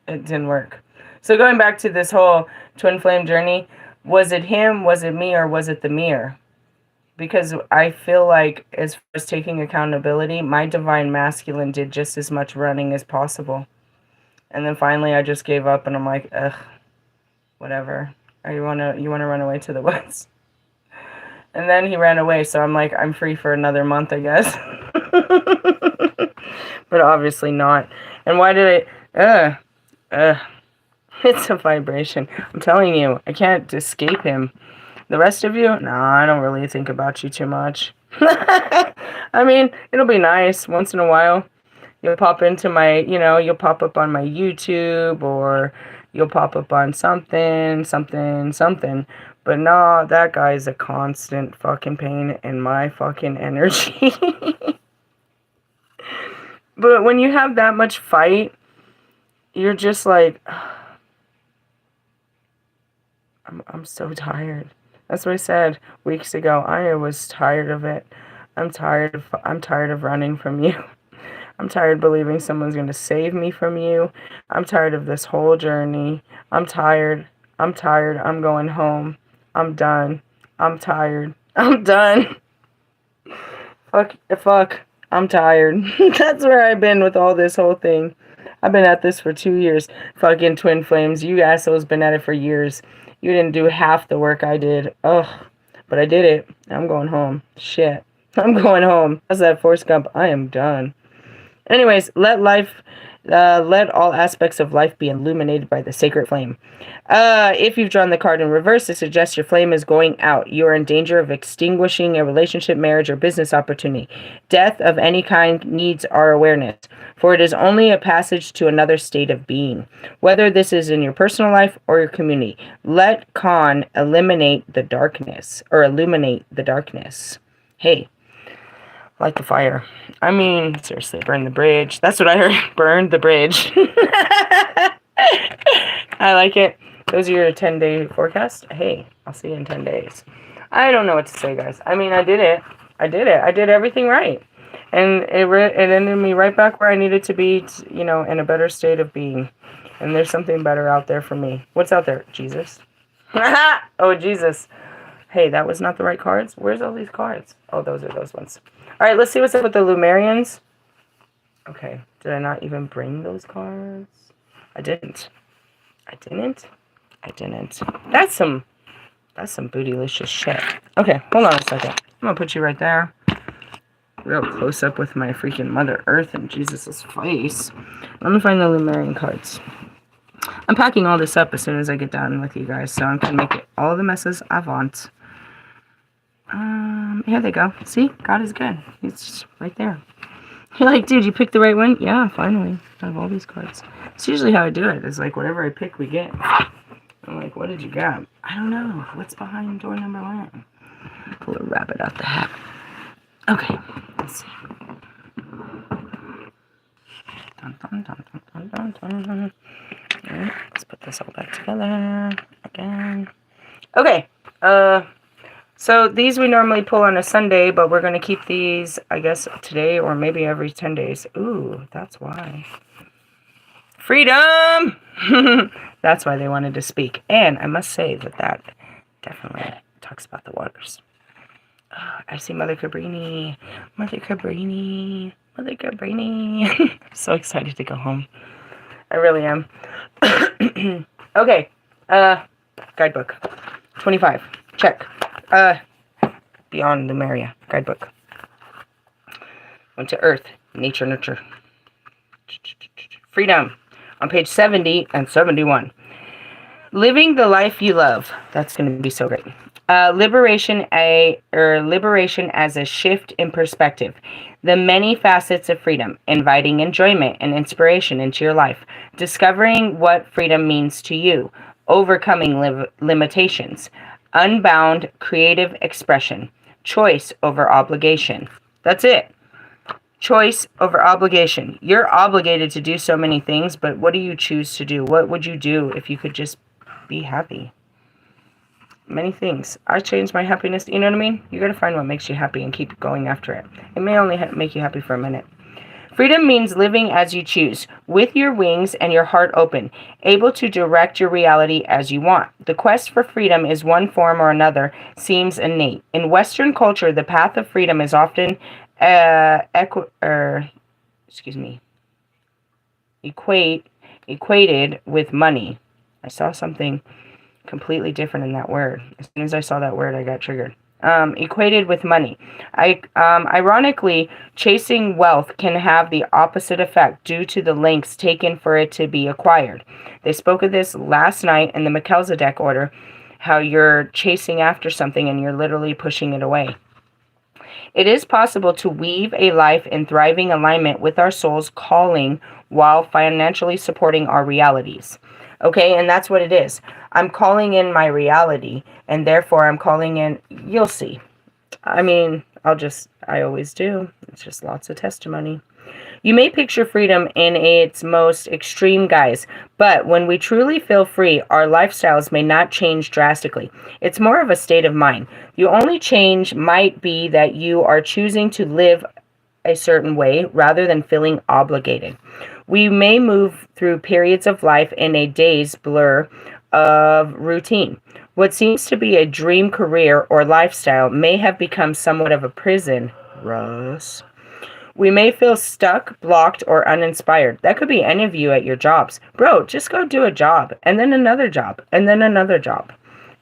A: didn't work. So going back to this whole twin flame journey, was it him, was it me, or was it the mirror? Because I feel like as far as taking accountability, my divine masculine did just as much running as possible. And then finally I just gave up and I'm like, ugh, whatever. You wanna run away to the woods? And then he ran away, so I'm like, I'm free for another month, I guess. But obviously not. And why did it's a vibration. I'm telling you, I can't escape him. The rest of you, no, I don't really think about you too much. I mean, it'll be nice once in a while. You'll pop into my, you know, you'll pop up on my YouTube or you'll pop up on something. But no, that guy's a constant fucking pain in my fucking energy. But when you have that much fight, you're just like, I'm so tired. That's what I said weeks ago. I was tired of it. I'm tired of running from you. I'm tired of believing someone's going to save me from you. I'm tired of this whole journey. I'm tired. I'm going home. I'm done. I'm tired. I'm done. Fuck. I'm tired. That's where I've been with all this whole thing. I've been at this for 2 years. Fucking twin flames. You assholes been at it for years. You didn't do half the work I did. Ugh. But I did it. I'm going home. Shit. I'm going home. That's that Forrest Gump. I am done. Anyways, let all aspects of life be illuminated by the sacred flame. If you've drawn the card in reverse, it suggests your flame is going out. You are in danger of extinguishing a relationship, marriage, or business opportunity. Death of any kind needs our awareness, for it is only a passage to another state of being. Whether this is in your personal life or your community, let Khan illuminate the darkness. Hey. Light the fire. I mean, seriously, burn the bridge. That's what I heard. Burn the bridge. I like it. Those are your 10-day forecast. Hey, I'll see you in 10 days. I don't know what to say, guys. I mean, I did it. I did everything right. And it ended me right back where I needed to be, you know, in a better state of being. And there's something better out there for me. What's out there? Jesus. Oh, Jesus. Hey, that was not the right cards. Where's all these cards? Oh, those are those ones. All right, let's see what's up with the Lumerians. Okay, did I not even bring those cards? I didn't. That's some bootylicious shit. Okay, hold on a second. I'm gonna put you right there. Real close up with my freaking Mother Earth and Jesus' face. Let me find the Lumerian cards. I'm packing all this up as soon as I get done with you guys, so I'm gonna make it all the messes I want. Here they go. See? God is good. It's right there. You're like, dude, you picked the right one? Yeah, finally. Out of all these cards. It's usually how I do it. It's like, whatever I pick, we get. I'm like, what did you grab? I don't know. What's behind door number 1? Pull a rabbit out the hat. Okay. Let's see. Dun, dun, dun, dun, dun, dun, dun. Alright, let's put this all back together. Again. Okay. So these we normally pull on a Sunday, but we're going to keep these, I guess, today or maybe every 10 days. Ooh, that's why. Freedom! That's why they wanted to speak. And I must say that definitely talks about the waters. I see Mother Cabrini. So excited to go home. I really am. Okay. Guidebook. 25. Check. Beyond Lemuria. Guidebook. Went to Earth. Nature, nurture. Freedom. On page 70 and 71. Living the life you love. That's going to be so great. Liberation as a shift in perspective. The many facets of freedom, inviting enjoyment and inspiration into your life. Discovering what freedom means to you. Overcoming limitations. Unbound creative expression. Choice over obligation. That's it. Choice over obligation. You're obligated to do so many things, but what do you choose to do? What would you do if you could just be happy? Many things. I changed my happiness. You know what I mean? You got to find what makes you happy and keep going after it. It may only make you happy for a minute. Freedom means living as you choose, with your wings and your heart open, able to direct your reality as you want. The quest for freedom is one form or another seems innate. In Western culture, the path of freedom is often equated with money. I saw something completely different in that word. As soon as I saw that word, I got triggered. Equated with money. Ironically, chasing wealth can have the opposite effect due to the lengths taken for it to be acquired. They spoke of this last night in the Melchizedek order, how you're chasing after something and you're literally pushing it away. It is possible to weave a life in thriving alignment with our soul's calling while financially supporting our realities. Okay, and that's what it is. I'm calling in my reality, and therefore I'm calling in, you'll see. I mean, I always do. It's just lots of testimony. You may picture freedom in its most extreme guise, but when we truly feel free, our lifestyles may not change drastically. It's more of a state of mind. The only change might be that you are choosing to live a certain way rather than feeling obligated. We may move through periods of life in a day's blur of routine. What seems to be a dream career or lifestyle may have become somewhat of a prison, Russ. We may feel stuck, blocked, or uninspired. That could be any of you at your jobs. Bro, just go do a job, and then another job, and then another job.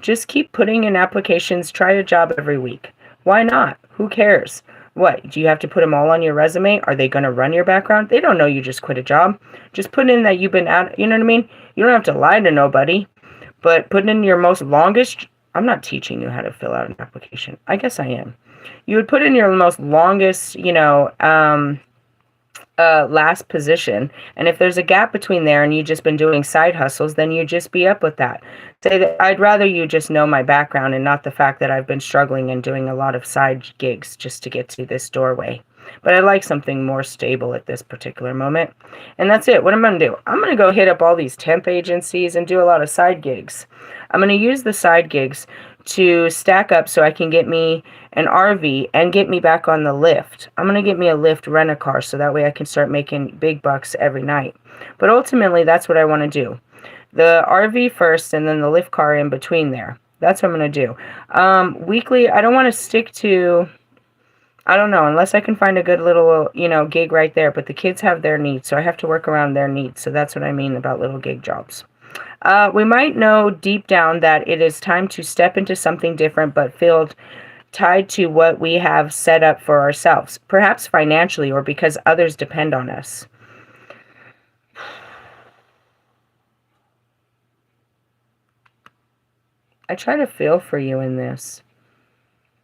A: Just keep putting in applications, try a job every week. Why not? Who cares? What, do you have to put them all on your resume? Are they going to run your background? They don't know you just quit a job. Just put in that you've been out, you know what I mean? You don't have to lie to nobody, but put in your most longest, I'm not teaching you how to fill out an application. I guess I am. You would put in your most longest, last position, and if there's a gap between there and you've just been doing side hustles, then you just be up with that. Say that I'd rather you just know my background and not the fact that I've been struggling and doing a lot of side gigs just to get to this doorway. But I like something more stable at this particular moment. And that's it. What I'm going to do, I'm going to go hit up all these temp agencies and do a lot of side gigs. I'm going to use the side gigs to stack up so I can get me an RV and get me back on the Lyft. I'm going to get me a Lyft rent-a-car so that way I can start making big bucks every night. But ultimately, that's what I want to do. The RV first and then the Lyft car in between there. That's what I'm going to do. Weekly, I don't want to stick to, I don't know, unless I can find a good little, gig right there. But the kids have their needs, so I have to work around their needs. So that's what I mean about little gig jobs. We might know deep down that it is time to step into something different, but feel tied to what we have set up for ourselves, perhaps financially or because others depend on us. I try to feel for you in this,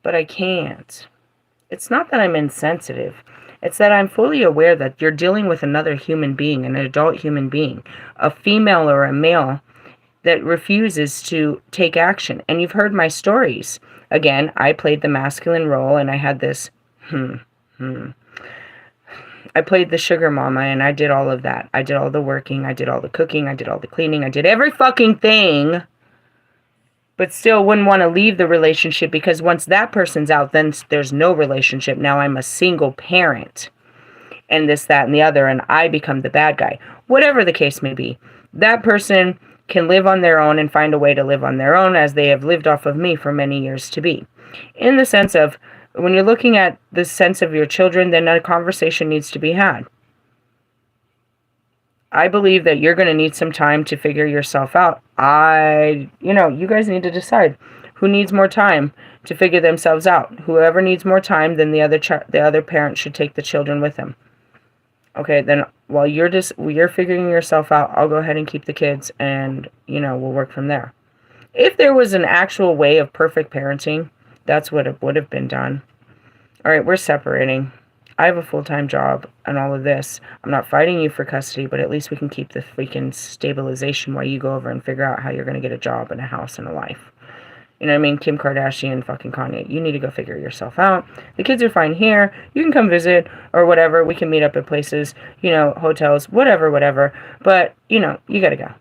A: but I can't. It's not that I'm insensitive. It's that I'm fully aware that you're dealing with another human being, an adult human being, a female or a male that refuses to take action. And you've heard my stories. Again, I played the masculine role and I had this, I played the sugar mama and I did all of that. I did all the working, I did all the cooking, I did all the cleaning, I did every fucking thing. But still wouldn't want to leave the relationship because once that person's out, then there's no relationship. Now I'm a single parent and this, that, and the other, and I become the bad guy. Whatever the case may be, that person can live on their own and find a way to live on their own as they have lived off of me for many years to be. In the sense of, when you're looking at the sense of your children, then a conversation needs to be had. I believe that you're going to need some time to figure yourself out. You guys need to decide who needs more time to figure themselves out. Whoever needs more time, then the other parent should take the children with them. Okay, then while you're figuring yourself out, I'll go ahead and keep the kids, and we'll work from there. If there was an actual way of perfect parenting, that's what it would have been done. All right, we're separating. I have a full-time job and all of this. I'm not fighting you for custody, but at least we can keep the freaking stabilization while you go over and figure out how you're going to get a job and a house and a life. You know what I mean? Kim Kardashian, fucking Kanye. You need to go figure yourself out. The kids are fine here. You can come visit or whatever. We can meet up at places, hotels, whatever. But, you got to go.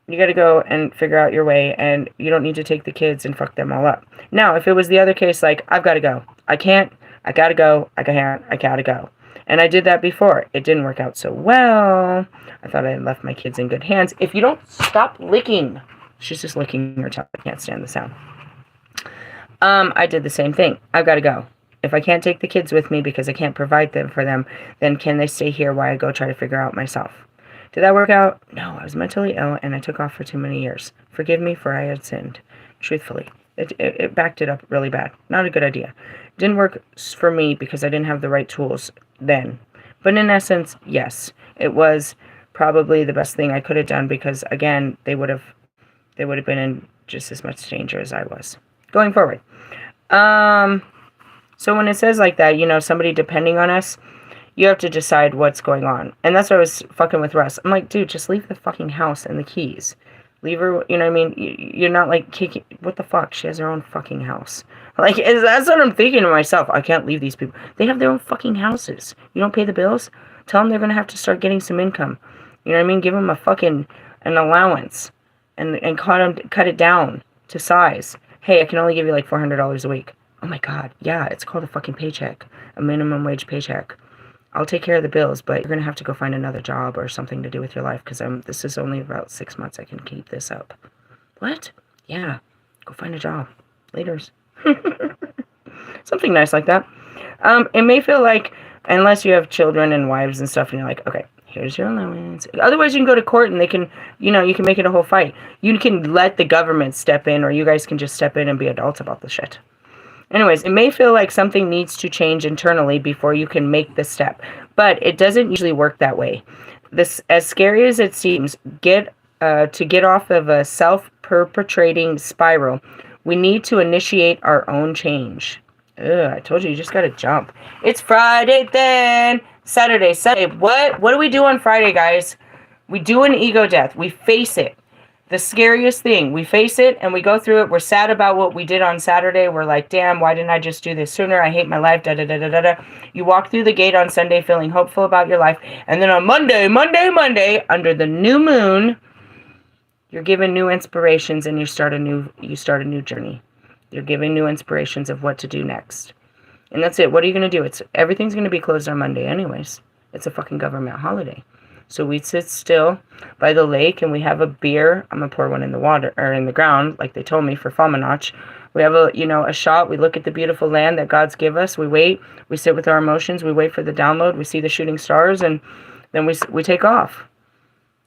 A: You got to go and figure out your way, and you don't need to take the kids and fuck them all up. Now, if it was the other case, like, I've got to go. I can't. I got to go. I can't. I got to go. And I did that before. It didn't work out so well. I thought I had left my kids in good hands. If you don't stop licking... She's just licking her tongue. I can't stand the sound. I did the same thing. I've got to go. If I can't take the kids with me because I can't provide them for them, then can they stay here while I go try to figure out myself? Did that work out? No, I was mentally ill and I took off for too many years. Forgive me for I had sinned. Truthfully. It backed it up really bad. Not a good idea. Didn't work for me because I didn't have the right tools then. But in essence, yes. It was probably the best thing I could have done because, again, they would have been in just as much danger as I was. Going forward. So when it says like that, somebody depending on us, you have to decide what's going on. And that's why I was fucking with Russ. I'm like, dude, just leave the fucking house and the keys. Leave her, you know what I mean? You're not like kicking, what the fuck? She has her own fucking house. Like, that's what I'm thinking to myself. I can't leave these people. They have their own fucking houses. You don't pay the bills? Tell them they're going to have to start getting some income. You know what I mean? Give them an allowance. And cut it down to size. Hey, I can only give you like $400 a week. Oh my God, yeah, it's called a fucking paycheck. A minimum wage paycheck. I'll take care of the bills, but you're going to have to go find another job or something to do with your life because this is only about 6 months I can keep this up. What? Yeah, go find a job. Laters. Something nice like that. It may feel like, unless you have children and wives and stuff, and you're like, okay, here's your allowance. Otherwise, you can go to court and they can, you can make it a whole fight. You can let the government step in, or you guys can just step in and be adults about the shit. Anyways, it may feel like something needs to change internally before you can make the step, but it doesn't usually work that way. This, as scary as it seems, to get off of a self-perpetrating spiral, we need to initiate our own change. Ugh, I told you just gotta jump. It's Friday then. Saturday. What do we do on Friday, guys? We do an ego death. We face it. The scariest thing. We face it and we go through it. We're sad about what we did on Saturday. We're like, damn, why didn't I just do this sooner? I hate my life. Da da da da da da. You walk through the gate on Sunday feeling hopeful about your life. And then on Monday, under the new moon, you're given new inspirations and you start a new journey. You're given new inspirations of what to do next. And that's it. What are you going to do? Everything's going to be closed on Monday anyways. It's a fucking government holiday. So we sit still by the lake and we have a beer. I'm going to pour one in the water or in the ground, like they told me for Famanach. We have a shot. We look at the beautiful land that God's give us. We wait. We sit with our emotions. We wait for the download. We see the shooting stars and then we take off.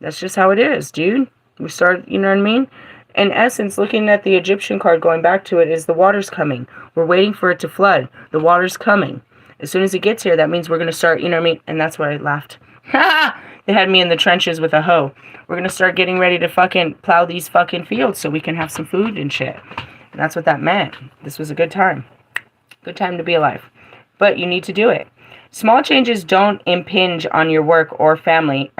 A: That's just how it is, dude. We start, you know what I mean? In essence, looking at the Egyptian card, going back to it, is the water's coming. We're waiting for it to flood. The water's coming. As soon as it gets here, that means we're going to start, you know what I mean? And that's why I laughed. They had me in the trenches with a hoe. We're going to start getting ready to fucking plow these fucking fields so we can have some food and shit. And that's what that meant. This was a good time. Good time to be alive. But you need to do it. Small changes don't impinge on your work or family,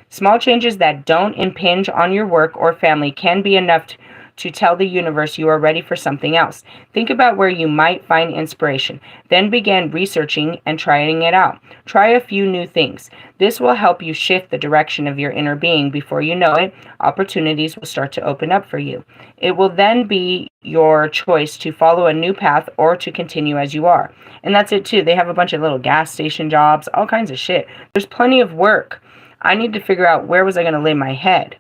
A: Small changes that don't impinge on your work or family can be enough to tell the universe you are ready for something else. Think about where you might find inspiration. Then begin researching and trying it out. Try a few new things. This will help you shift the direction of your inner being. Before you know it, opportunities will start to open up for you. It will then be your choice to follow a new path or to continue as you are. And that's it too. They have a bunch of little gas station jobs, all kinds of shit. There's plenty of work. I need to figure out where was I going to lay my head.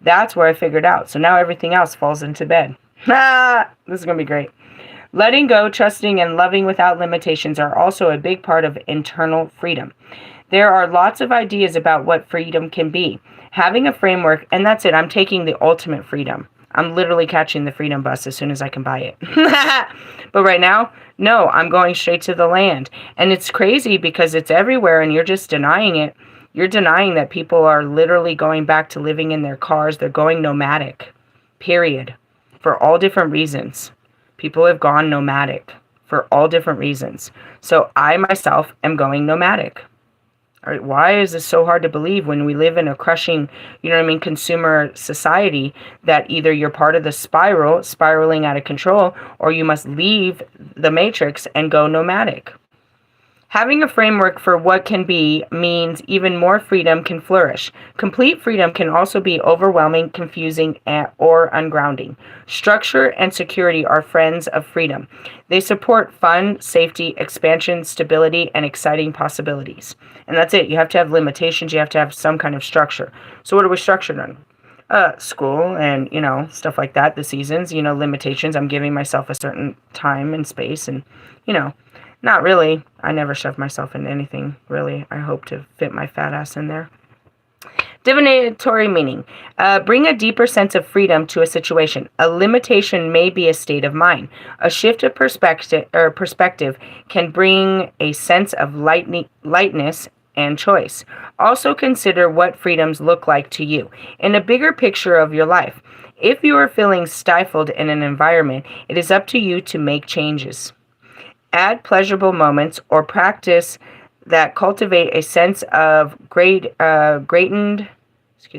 A: That's where I figured out. So now everything else falls into bed. This is going to be great. Letting go, trusting, and loving without limitations are also a big part of internal freedom. There are lots of ideas about what freedom can be. Having a framework, and that's it. I'm taking the ultimate freedom. I'm literally catching the freedom bus as soon as I can buy it. But right now, No, I'm going straight to the land. And it's crazy because it's everywhere and you're just denying it. You're denying that people are literally going back to living in their cars. They're going nomadic, period, for all different reasons. People have gone nomadic for all different reasons. So I myself am going nomadic. All right, why is this so hard to believe when we live in a crushing, consumer society, that either you're part of the spiraling out of control, or you must leave the matrix and go nomadic? Having a framework for what can be means even more freedom can flourish. Complete freedom can also be overwhelming, confusing, or ungrounding. Structure and security are friends of freedom. They support fun, safety, expansion, stability, and exciting possibilities. And that's it. You have to have limitations. You have to have some kind of structure. So what are we structured on? School and, stuff like that. The seasons, limitations. I'm giving myself a certain time and space and, not really. I never shove myself into anything, really. I hope to fit my fat ass in there. Divinatory meaning. Bring a deeper sense of freedom to a situation. A limitation may be a state of mind. A shift of perspective can bring a sense of lightness and choice. Also consider what freedoms look like to you in a bigger picture of your life. If you are feeling stifled in an environment, it is up to you to make changes. Add pleasurable moments or practice that cultivate a sense of greatened,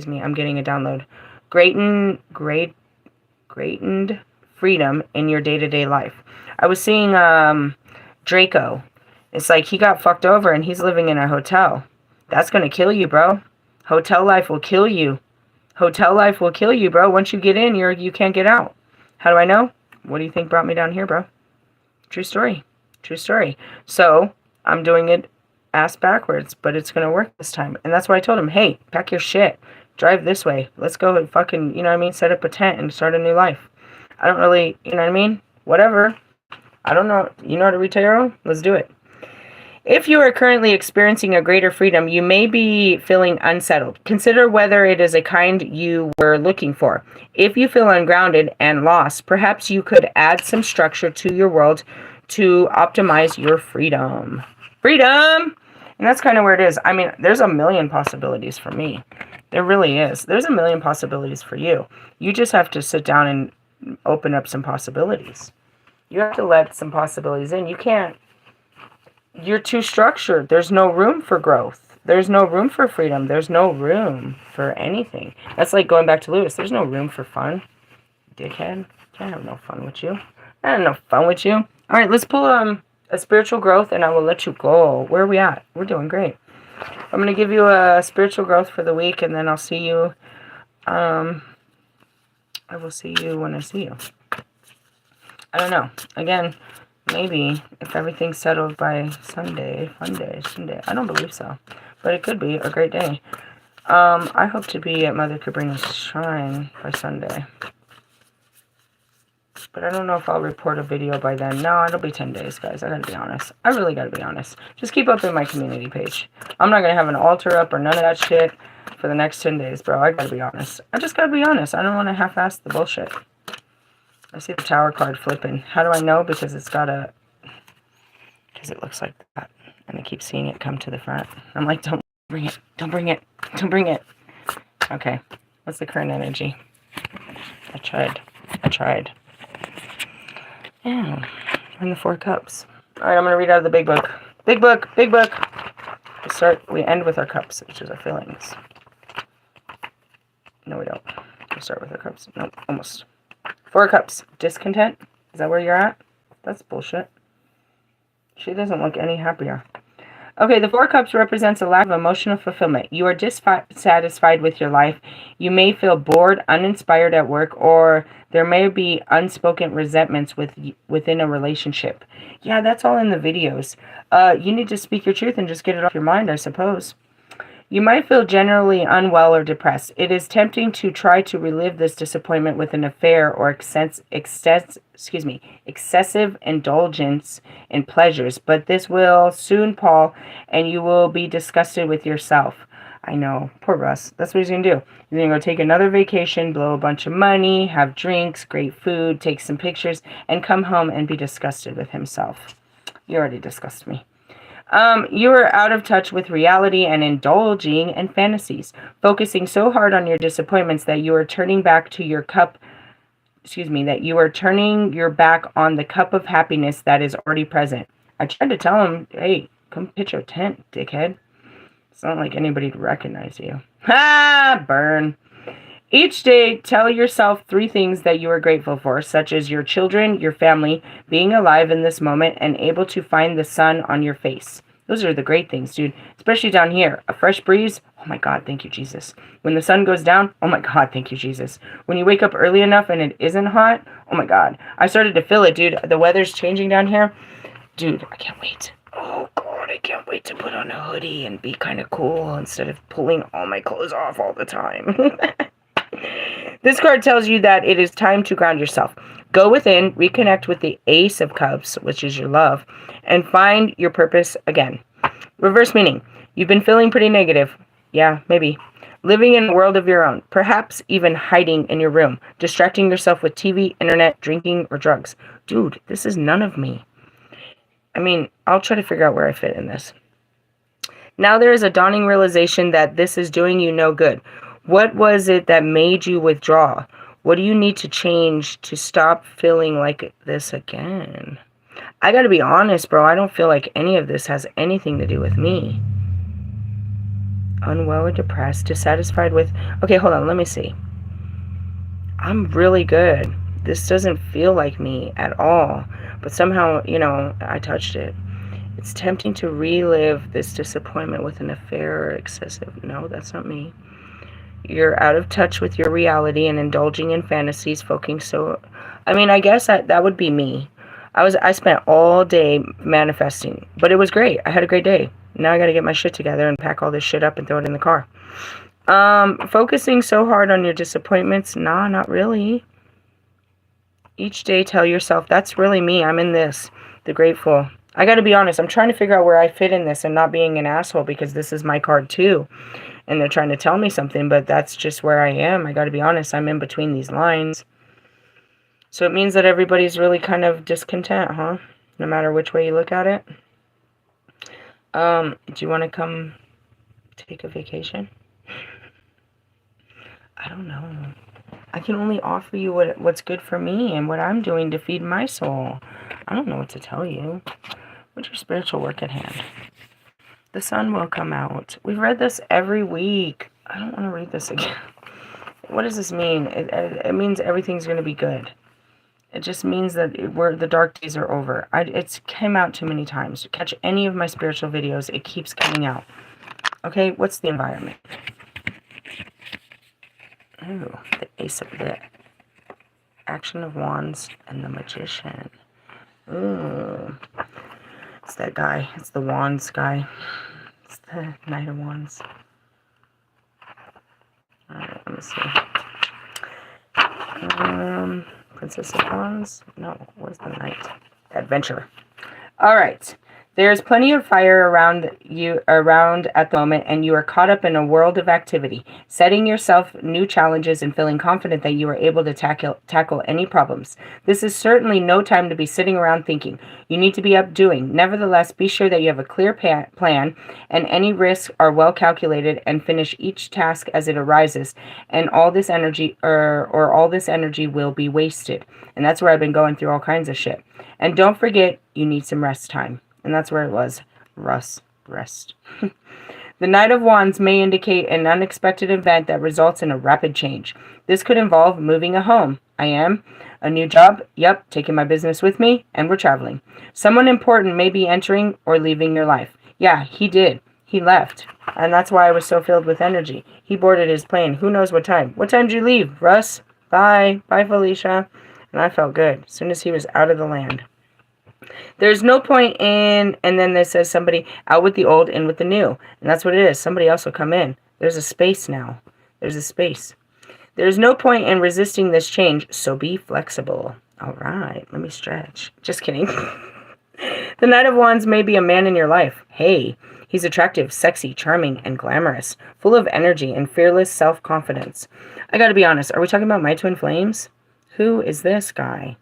A: I'm getting a download, greatened freedom in your day-to-day life. I was seeing Draco. It's like he got fucked over and he's living in a hotel. That's going to kill you, bro. Hotel life will kill you. Hotel life will kill you, bro. Once you get in, you can't get out. How do I know? What do you think brought me down here, bro? True story. True story. So I'm doing it ass backwards, but it's going to work this time. And that's why I told him, hey, pack your shit. Drive this way. Let's go and fucking, set up a tent and start a new life. I don't really, whatever. I don't know. You know how to read tarot? Let's do it. If you are currently experiencing a greater freedom, you may be feeling unsettled. Consider whether it is a kind you were looking for. If you feel ungrounded and lost, perhaps you could add some structure to your world to optimize your freedom. Freedom! And that's kind of where it is. I mean, there's a million possibilities for me. There really is. There's a million possibilities for you. You just have to sit down and open up some possibilities. You have to let some possibilities in. You can't. You're too structured. There's no room for growth. There's no room for freedom. There's no room for anything. That's like going back to Lewis. There's no room for fun. Dickhead. Can't have no fun with you. I have no fun with you. All right, let's pull a spiritual growth and I will let you go. Where are we at? We're doing great. I'm going to give you a spiritual growth for the week and then I'll see you. I will see you when I see you. I don't know. Again, maybe if everything's settled by Sunday. I don't believe so. But it could be a great day. I hope to be at Mother Cabrina's shrine by Sunday. But I don't know if I'll report a video by then. No, it'll be 10 days, guys. I gotta be honest. I really gotta be honest. Just keep up in my community page. I'm not gonna have an altar up or none of that shit for the next 10 days, bro. I gotta be honest. I just gotta be honest. I don't want to half-ass the bullshit. I see the tower card flipping. How do I know? Because it's got a... Because it looks like that. And I keep seeing it come to the front. I'm like, don't bring it. Don't bring it. Don't bring it. Okay. What's the current energy? I tried. Yeah. And the 4 cups. Alright, I'm going to read out of the big book. Big book. Big book. We end with our cups, which is our feelings. No, we don't. We start with our cups. Nope, almost. 4 cups. Discontent? Is that where you're at? That's bullshit. She doesn't look any happier. Okay, the 4 cups represents a lack of emotional fulfillment. You are dissatisfied with your life. You may feel bored, uninspired at work, or there may be unspoken resentments within a relationship. Yeah, that's all in the videos. You need to speak your truth and just get it off your mind, I suppose. You might feel generally unwell or depressed. It is tempting to try to relive this disappointment with an affair or excessive indulgence in pleasures, but this will soon pall and you will be disgusted with yourself. I know. Poor Russ. That's what he's going to do. He's going to go take another vacation, blow a bunch of money, have drinks, great food, take some pictures, and come home and be disgusted with himself. You already disgust me. You are out of touch with reality and indulging in fantasies, focusing so hard on your disappointments that you are turning back to your cup, that you are turning your back on the cup of happiness that is already present. I tried to tell him, hey, come pitch your tent, dickhead. It's not like anybody'd recognize you. Ha! Burn. Each day, tell yourself 3 things that you are grateful for, such as your children, your family, being alive in this moment, and able to find the sun on your face. Those are the great things, dude. Especially down here. A fresh breeze. Oh my God, thank you, Jesus. When the sun goes down. Oh my God, thank you, Jesus. When you wake up early enough and it isn't hot. Oh my God. I started to feel it, dude. The weather's changing down here. Dude, I can't wait. Oh God, I can't wait to put on a hoodie and be kind of cool instead of pulling all my clothes off all the time. This card tells you that it is time to ground yourself. Go within, reconnect with the Ace of Cups, which is your love, and find your purpose again. Reverse meaning. You've been feeling pretty negative. Yeah, maybe. Living in a world of your own. Perhaps even hiding in your room. Distracting yourself with TV, internet, drinking, or drugs. Dude, this is none of me. I mean, I'll try to figure out where I fit in this. Now there is a dawning realization that this is doing you no good. What was it that made you withdraw? What do you need to change to stop feeling like this again? I gotta be honest, bro. I don't feel like any of this has anything to do with me. Unwell or depressed, dissatisfied with... Okay, hold on. Let me see. I'm really good. This doesn't feel like me at all. But somehow, I touched it. It's tempting to relive this disappointment with an affair or excessive... No, that's not me. You're out of touch with your reality and indulging in fantasies, focusing so... I guess that would be me. I spent all day manifesting, but it was great. I had a great day. Now I got to get my shit together and pack all this shit up and throw it in the car. Focusing so hard on your disappointments? Nah, not really. Each day tell yourself, that's really me. I'm in this. The grateful. I got to be honest. I'm trying to figure out where I fit in this and not being an asshole because this is my card too. And they're trying to tell me something, but that's just where I am. I got to be honest. I'm in between these lines. So it means that everybody's really kind of discontent, huh? No matter which way you look at it. Do you want to come take a vacation? I don't know. I can only offer you what's good for me and what I'm doing to feed my soul. I don't know what to tell you. What's your spiritual work at hand? The sun will come out. We've read this every week. I don't want to read this again. What does this mean? It means everything's going to be good. It just means that the dark days are over. It's came out too many times. Catch any of my spiritual videos, it keeps coming out. Okay, what's the environment? Ooh, the Ace of the Action of Wands and the Magician. Ooh, it's that guy. It's the Wands guy. It's the Knight of Wands. Alright, let me see. Princess of Wands? No, where's the Knight? Adventure. Alright. There's plenty of fire around at the moment, and you are caught up in a world of activity, setting yourself new challenges and feeling confident that you are able to tackle any problems. This is certainly no time to be sitting around thinking. You need to be up doing. Nevertheless, be sure that you have a clear plan, and any risks are well calculated, and finish each task as it arises, and all this energy will be wasted. And that's where I've been going through all kinds of shit. And don't forget, you need some rest time. And that's where it was. Rest. The Knight of Wands may indicate an unexpected event that results in a rapid change. This could involve moving a home. A new job. Yep, taking my business with me. And we're traveling. Someone important may be entering or leaving your life. Yeah, he did. He left. And that's why I was so filled with energy. He boarded his plane. Who knows what time? What time did you leave, Russ? Bye. Bye, Felicia. And I felt good as soon as he was out of the land. There's no point in, and then there says somebody, out with the old, in with the new. And that's what it is. Somebody else will come in. There's a space now. There's a space. There's no point in resisting this change, so be flexible. All right, let me stretch. Just kidding. The Knight of Wands may be a man in your life. Hey, He's attractive, sexy, charming, and glamorous, full of energy and fearless self-confidence. I gotta be honest, are we talking about my twin flames? Who is this guy?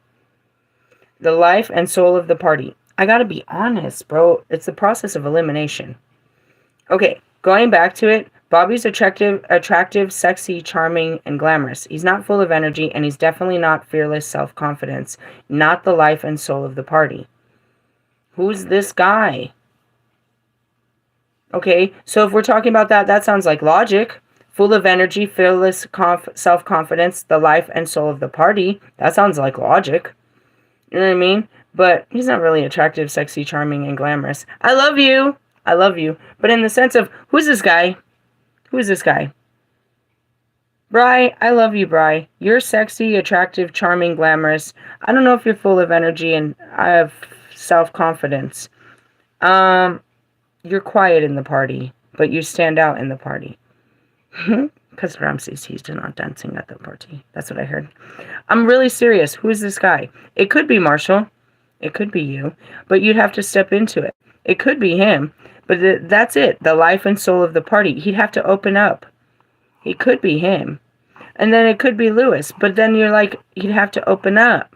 A: The life and soul of the party. I gotta be honest, bro. It's the process of elimination. Okay, going back to it, Bobby's attractive, sexy, charming, and glamorous. He's not full of energy, and he's definitely not fearless self-confidence. Not the life and soul of the party. Who's this guy? Okay, so if we're talking about that, that sounds like logic. Full of energy, fearless self-confidence, the life and soul of the party. That sounds like logic. You know what I mean? But he's not really attractive, sexy, charming, and glamorous. I love you. I love you. But in the sense of, who's this guy? Who is this guy? Bri, I love you, Bri. You're sexy, attractive, charming, glamorous. I don't know if you're full of energy and I have self-confidence. You're quiet in the party, but you stand out in the party. Because Ramses, he's not dancing at the party. That's what I heard. I'm really serious. Who is this guy? It could be Marshall. It could be you. But you'd have to step into it. It could be him. But that's it. The life and soul of the party. He'd have to open up. It could be him. And then it could be Lewis. But then you're like, he'd have to open up.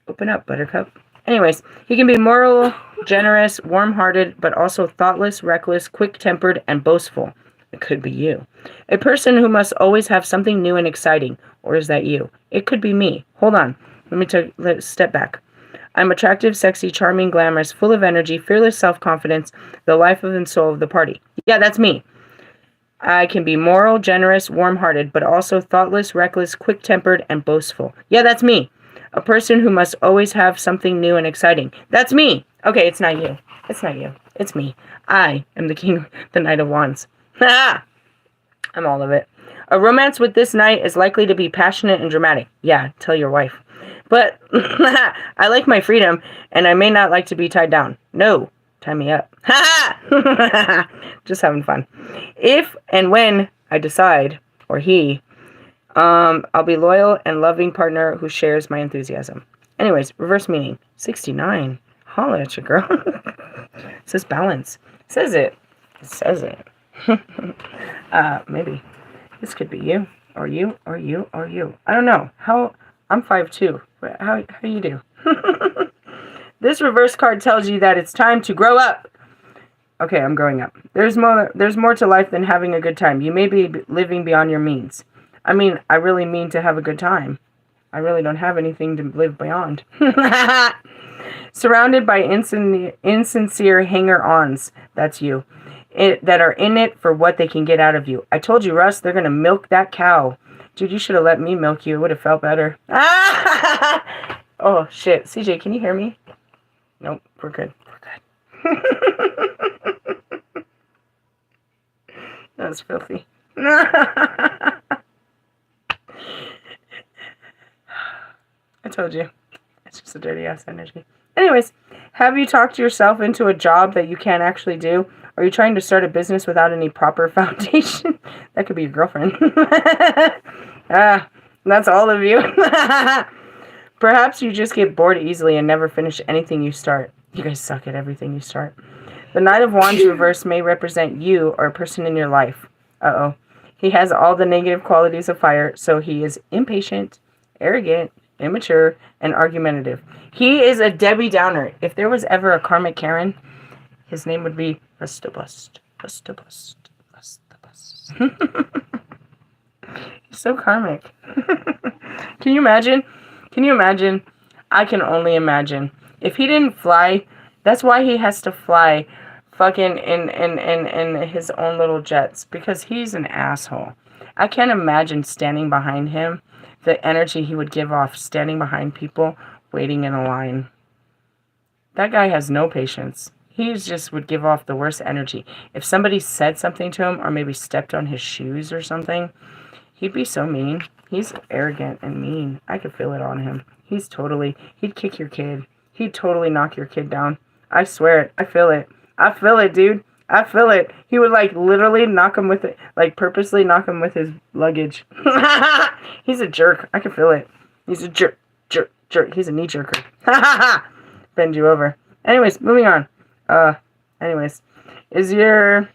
A: Open up, Buttercup. Anyways, he can be moral, generous, warm-hearted, but also thoughtless, reckless, quick-tempered, and boastful. It could be you. A person who must always have something new and exciting. Or is that you? It could be me. Hold on. Let's step back. I'm attractive, sexy, charming, glamorous, full of energy, fearless self-confidence, the life and soul of the party. Yeah, that's me. I can be moral, generous, warm-hearted, but also thoughtless, reckless, quick-tempered, and boastful. Yeah, that's me. A person who must always have something new and exciting. That's me. Okay, it's not you. It's not you. It's me. I am the king, the Knight of Wands. Ha! I'm all of it. A romance with this knight is likely to be passionate and dramatic. Yeah, tell your wife. But I like my freedom, and I may not like to be tied down. No, tie me up. Ha! Just having fun. If and when I decide, or he, I'll be loyal and loving partner who shares my enthusiasm. Anyways, reverse meaning. 69. Holla at your girl. It says balance. It says it. It says it. Maybe. This could be you. Or you. Or you. Or you. I don't know. I'm 5'2". How you do? This reverse card tells you that it's time to grow up. Okay, I'm growing up. There's more to life than having a good time. You may be living beyond your means. I mean, I really mean to have a good time. I really don't have anything to live beyond. Surrounded by insincere hanger-ons. That's you. That are in it for what they can get out of you. I told you, Russ, they're going to milk that cow. Dude, you should have let me milk you. It would have felt better. Oh, shit. CJ, can you hear me? Nope, we're good. We're good. That was filthy. I told you. It's just a dirty-ass energy. Anyways, have you talked yourself into a job that you can't actually do? Are you trying to start a business without any proper foundation? That could be your girlfriend. That's all of you. Perhaps you just get bored easily and never finish anything you start. You guys suck at everything you start. The Knight of Wands reverse may represent you or a person in your life. Uh-oh. He has all the negative qualities of fire, so he is impatient, arrogant, immature, and argumentative. He is a Debbie Downer. If there was ever a karmic Karen, his name would be Bust. He's so karmic. Can you imagine? I can only imagine. If he didn't fly, that's why he has to fly fucking in his own little jets, because he's an asshole. I can't imagine standing behind him, the energy he would give off standing behind people waiting in a line. That guy has no patience. He just would give off the worst energy. If somebody said something to him or maybe stepped on his shoes or something, he'd be so mean. He's arrogant and mean. I could feel it on him. He'd kick your kid. He'd totally knock your kid down. I swear it. I feel it. I feel it, dude. I feel it. He would literally knock him with it, purposely knock him with his luggage. He's a jerk. I can feel it. He's a jerk. He's a knee jerker. Bend you over. Anyways, moving on. Anyways, is your...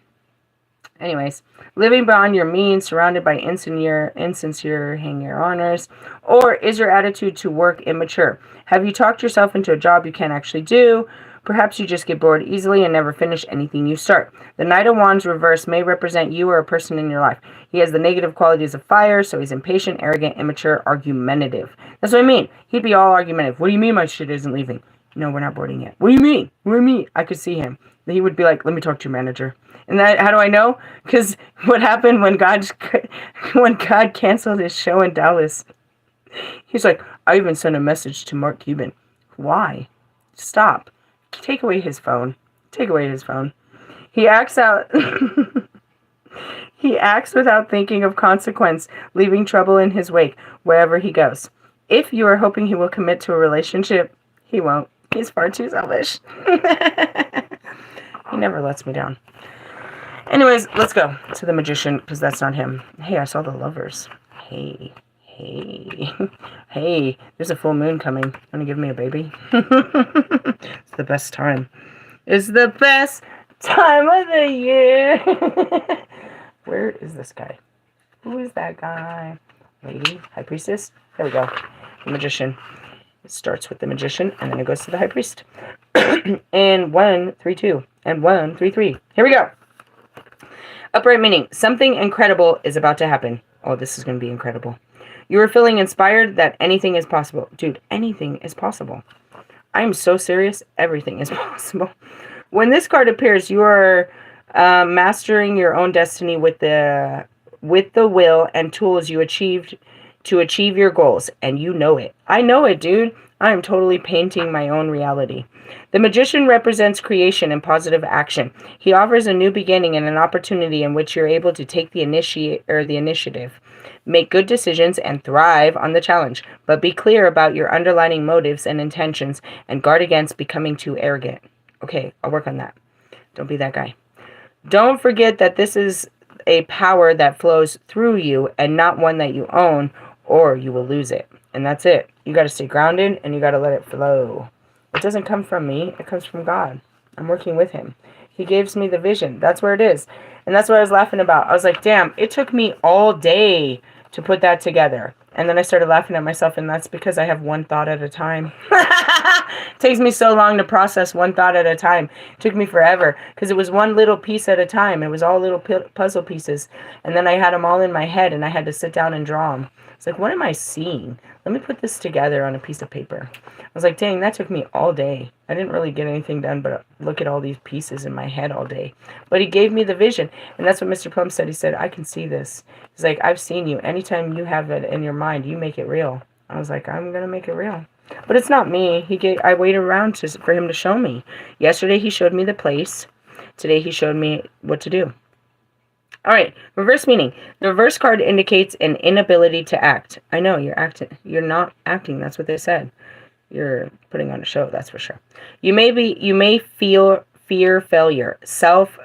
A: Anyways, living beyond your means, surrounded by insincere hanger honors, or is your attitude to work immature? Have you talked yourself into a job you can't actually do? Perhaps you just get bored easily and never finish anything you start. The Knight of Wands reverse may represent you or a person in your life. He has the negative qualities of fire, so he's impatient, arrogant, immature, argumentative. That's what I mean. He'd be all argumentative. What do you mean my shit isn't leaving? No, we're not boarding yet. What do you mean? What do you mean? I could see him. He would be like, let me talk to your manager. And that, how do I know? Because what happened when God canceled his show in Dallas? He's like, I even sent a message to Mark Cuban. Why? Stop. Take away his phone. Take away his phone. He acts out. He acts without thinking of consequence, leaving trouble in his wake wherever he goes. If you are hoping he will commit to a relationship, he won't. He's far too selfish. He never lets me down. Anyways, let's go to the Magician, because that's not him. Hey, I saw the Lovers. Hey, there's a full moon coming. Want to give me a baby? It's the best time. It's the best time of the year. Where is this guy? Who is that guy? Lady? High Priestess? There we go. The Magician. It starts with the Magician, and then it goes to the High Priest. And 1, 3, 2. And 1, 3, 3. Here we go. Upright meaning, something incredible is about to happen. Oh, this is going to be incredible. You are feeling inspired that anything is possible. Dude, anything is possible. I am so serious. Everything is possible. When this card appears, you are mastering your own destiny with the will and tools you achieved to achieve your goals. And you know it. I know it, dude. I am totally painting my own reality. The Magician represents creation and positive action. He offers a new beginning and an opportunity in which you're able to take the initiative, make good decisions, and thrive on the challenge. But be clear about your underlying motives and intentions, and guard against becoming too arrogant. Okay, I'll work on that. Don't be that guy. Don't forget that this is a power that flows through you and not one that you own, or you will lose it. And that's it. You got to stay grounded and you got to let it flow. It doesn't come from me. It comes from God. I'm working with him. He gives me the vision. That's where it is. And that's what I was laughing about. I was like, damn, it took me all day to put that together. And then I started laughing at myself, and that's because I have one thought at a time. It takes me so long to process one thought at a time. It took me forever because it was one little piece at a time. It was all little puzzle pieces. And then I had them all in my head, and I had to sit down and draw them. It's like, what am I seeing? Let me put this together on a piece of paper. I was like, dang, that took me all day. I didn't really get anything done but look at all these pieces in my head all day. But he gave me the vision. And that's what Mr. Plum said. He said, I can see this. He's like, I've seen you. Anytime you have it in your mind, you make it real. I was like, I'm going to make it real. But it's not me. I waited around for him to show me. Yesterday, he showed me the place. Today, he showed me what to do. All right, reverse meaning. The reverse card indicates an inability to act. I know, you're acting. You're not acting. That's what they said. You're putting on a show, that's for sure. You may fear failure,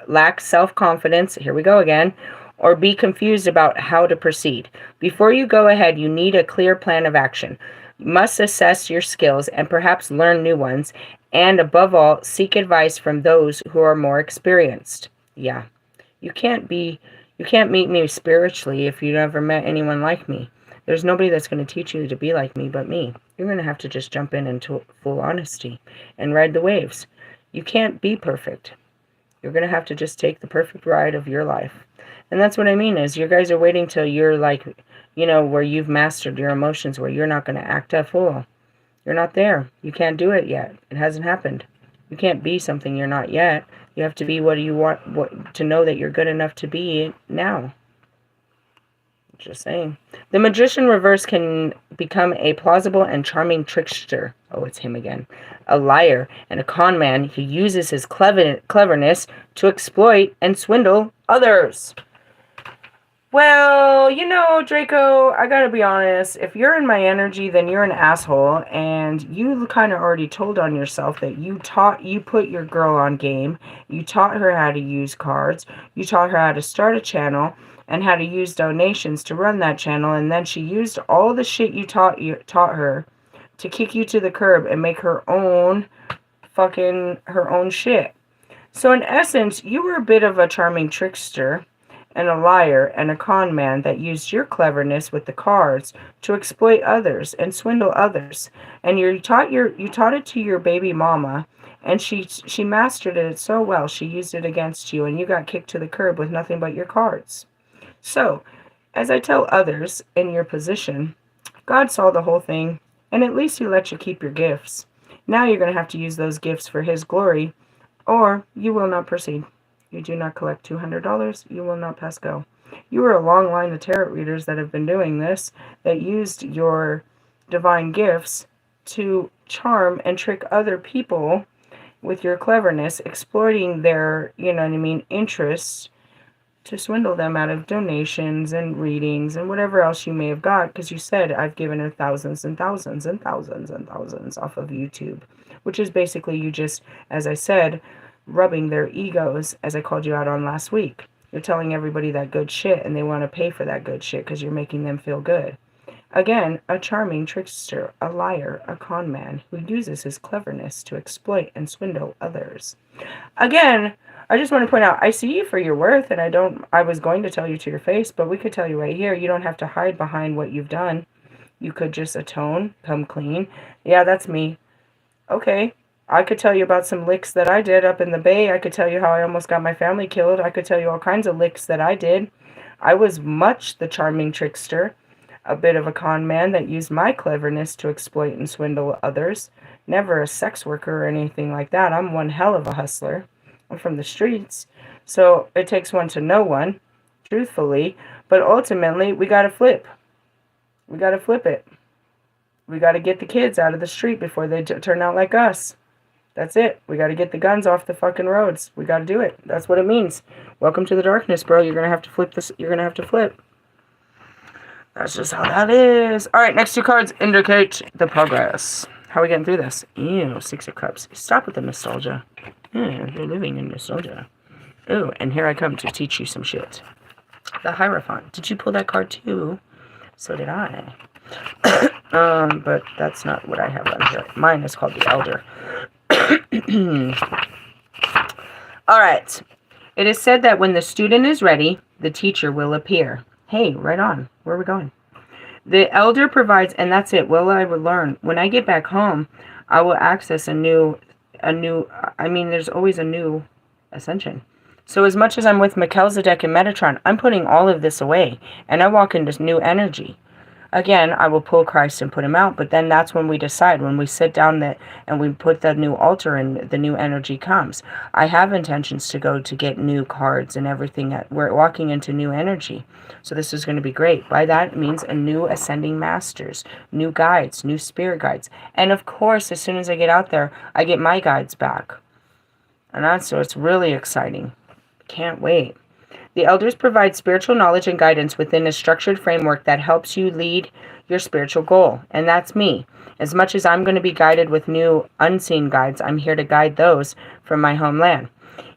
A: lack self-confidence, here we go again, or be confused about how to proceed. Before you go ahead, you need a clear plan of action. You must assess your skills and perhaps learn new ones, and above all, seek advice from those who are more experienced. Yeah. You can't meet me spiritually if you never met anyone like me. There's nobody that's going to teach you to be like me but me. You're going to have to just jump into full honesty and ride the waves. You can't be perfect. You're going to have to just take the perfect ride of your life. And that's what I mean is you guys are waiting till you're like, where you've mastered your emotions, where you're not going to act a fool. You're not there. You can't do it yet. It hasn't happened. You can't be something you're not yet. You have to be what you want to know that you're good enough to be now. Just saying. The Magician reverse can become a plausible and charming trickster. Oh, it's him again. A liar and a con man who uses his cleverness to exploit and swindle others. Well, Draco, I gotta be honest. If you're in my energy, then you're an asshole, and you kind of already told on yourself that you put your girl on game. You taught her how to use cards. You taught her how to start a channel and how to use donations to run that channel, and then she used all the shit you taught her to kick you to the curb and make her own shit. So in essence, you were a bit of a charming trickster and a liar and a con man that used your cleverness with the cards to exploit others and swindle others. And you taught it to your baby mama, and she mastered it so well she used it against you, and you got kicked to the curb with nothing but your cards. So, as I tell others in your position, God saw the whole thing, and at least He let you keep your gifts. Now you're going to have to use those gifts for His glory, or you will not proceed. You do not collect $200, you will not pass go. You are a long line of tarot readers that have been doing this, that used your divine gifts to charm and trick other people with your cleverness, exploiting their, interests to swindle them out of donations and readings and whatever else you may have got, because you said, I've given her thousands and thousands and thousands and thousands off of YouTube, which is basically you just, as I said, rubbing their egos, as I called you out on last week. You're telling everybody that good shit, and they want to pay for that good shit because you're making them feel good. Again, a charming trickster, a liar, a con man who uses his cleverness to exploit and swindle others. Again, I just want to point out, I see you for your worth, and I was going to tell you to your face, but we could tell you right here, you don't have to hide behind what you've done. You could just atone, come clean. Yeah, that's me. Okay. I could tell you about some licks that I did up in the Bay. I could tell you how I almost got my family killed. I could tell you all kinds of licks that I did. I was much the charming trickster, a bit of a con man that used my cleverness to exploit and swindle others. Never a sex worker or anything like that. I'm one hell of a hustler. I'm from the streets. So it takes one to know one, truthfully. But ultimately, we got to flip. We got to flip it. We got to get the kids out of the street before they turn out like us. That's it. We got to get the guns off the fucking roads. We got to do it. That's what it means. Welcome to the darkness, bro. You're going to have to flip this. You're going to have to flip. That's just how that is. All right, next two cards indicate the progress. How are we getting through this? Ew, Six of Cups. Stop with the nostalgia. Yeah, you're living in nostalgia. Oh, and here I come to teach you some shit. The Hierophant. Did you pull that card too? So did I. But that's not what I have on here. Mine is called the Elder. All right. It is said that when the student is ready, the teacher will appear. Hey, right on. Where are we going? The elder provides, and that's it. Will I will learn. When I get back home, I will access there's always a new ascension. So as much as I'm with Melchizedek and Metatron, I'm putting all of this away, and I walk into new energy. Again, I will pull Christ and put him out, but then that's when we decide, when we sit down and we put the new altar and the new energy comes. I have intentions to go to get new cards and everything. We're walking into new energy. So this is going to be great. By that, it means a new ascending masters, new guides, new spirit guides. And of course, as soon as I get out there, I get my guides back. And so it's really exciting. Can't wait. The elders provide spiritual knowledge and guidance within a structured framework that helps you lead your spiritual goal. And that's me. As much as I'm going to be guided with new unseen guides, I'm here to guide those from my homeland.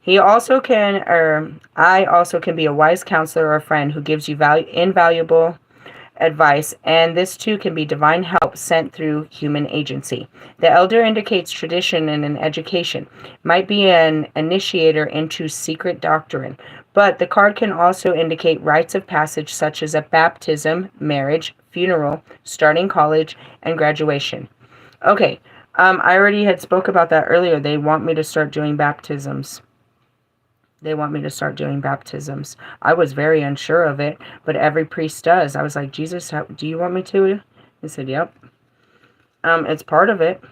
A: I also can be a wise counselor or a friend who gives you invaluable advice, and this too can be divine help sent through human agency. The elder indicates tradition and an education, might be an initiator into secret doctrine, but the card can also indicate rites of passage such as a baptism, marriage, funeral, starting college, and graduation. Okay, I already had spoke about that earlier. They want me to start doing baptisms. I was very unsure of it, but every priest does. I was like, Jesus, do you want me to? He said, yep. It's part of it.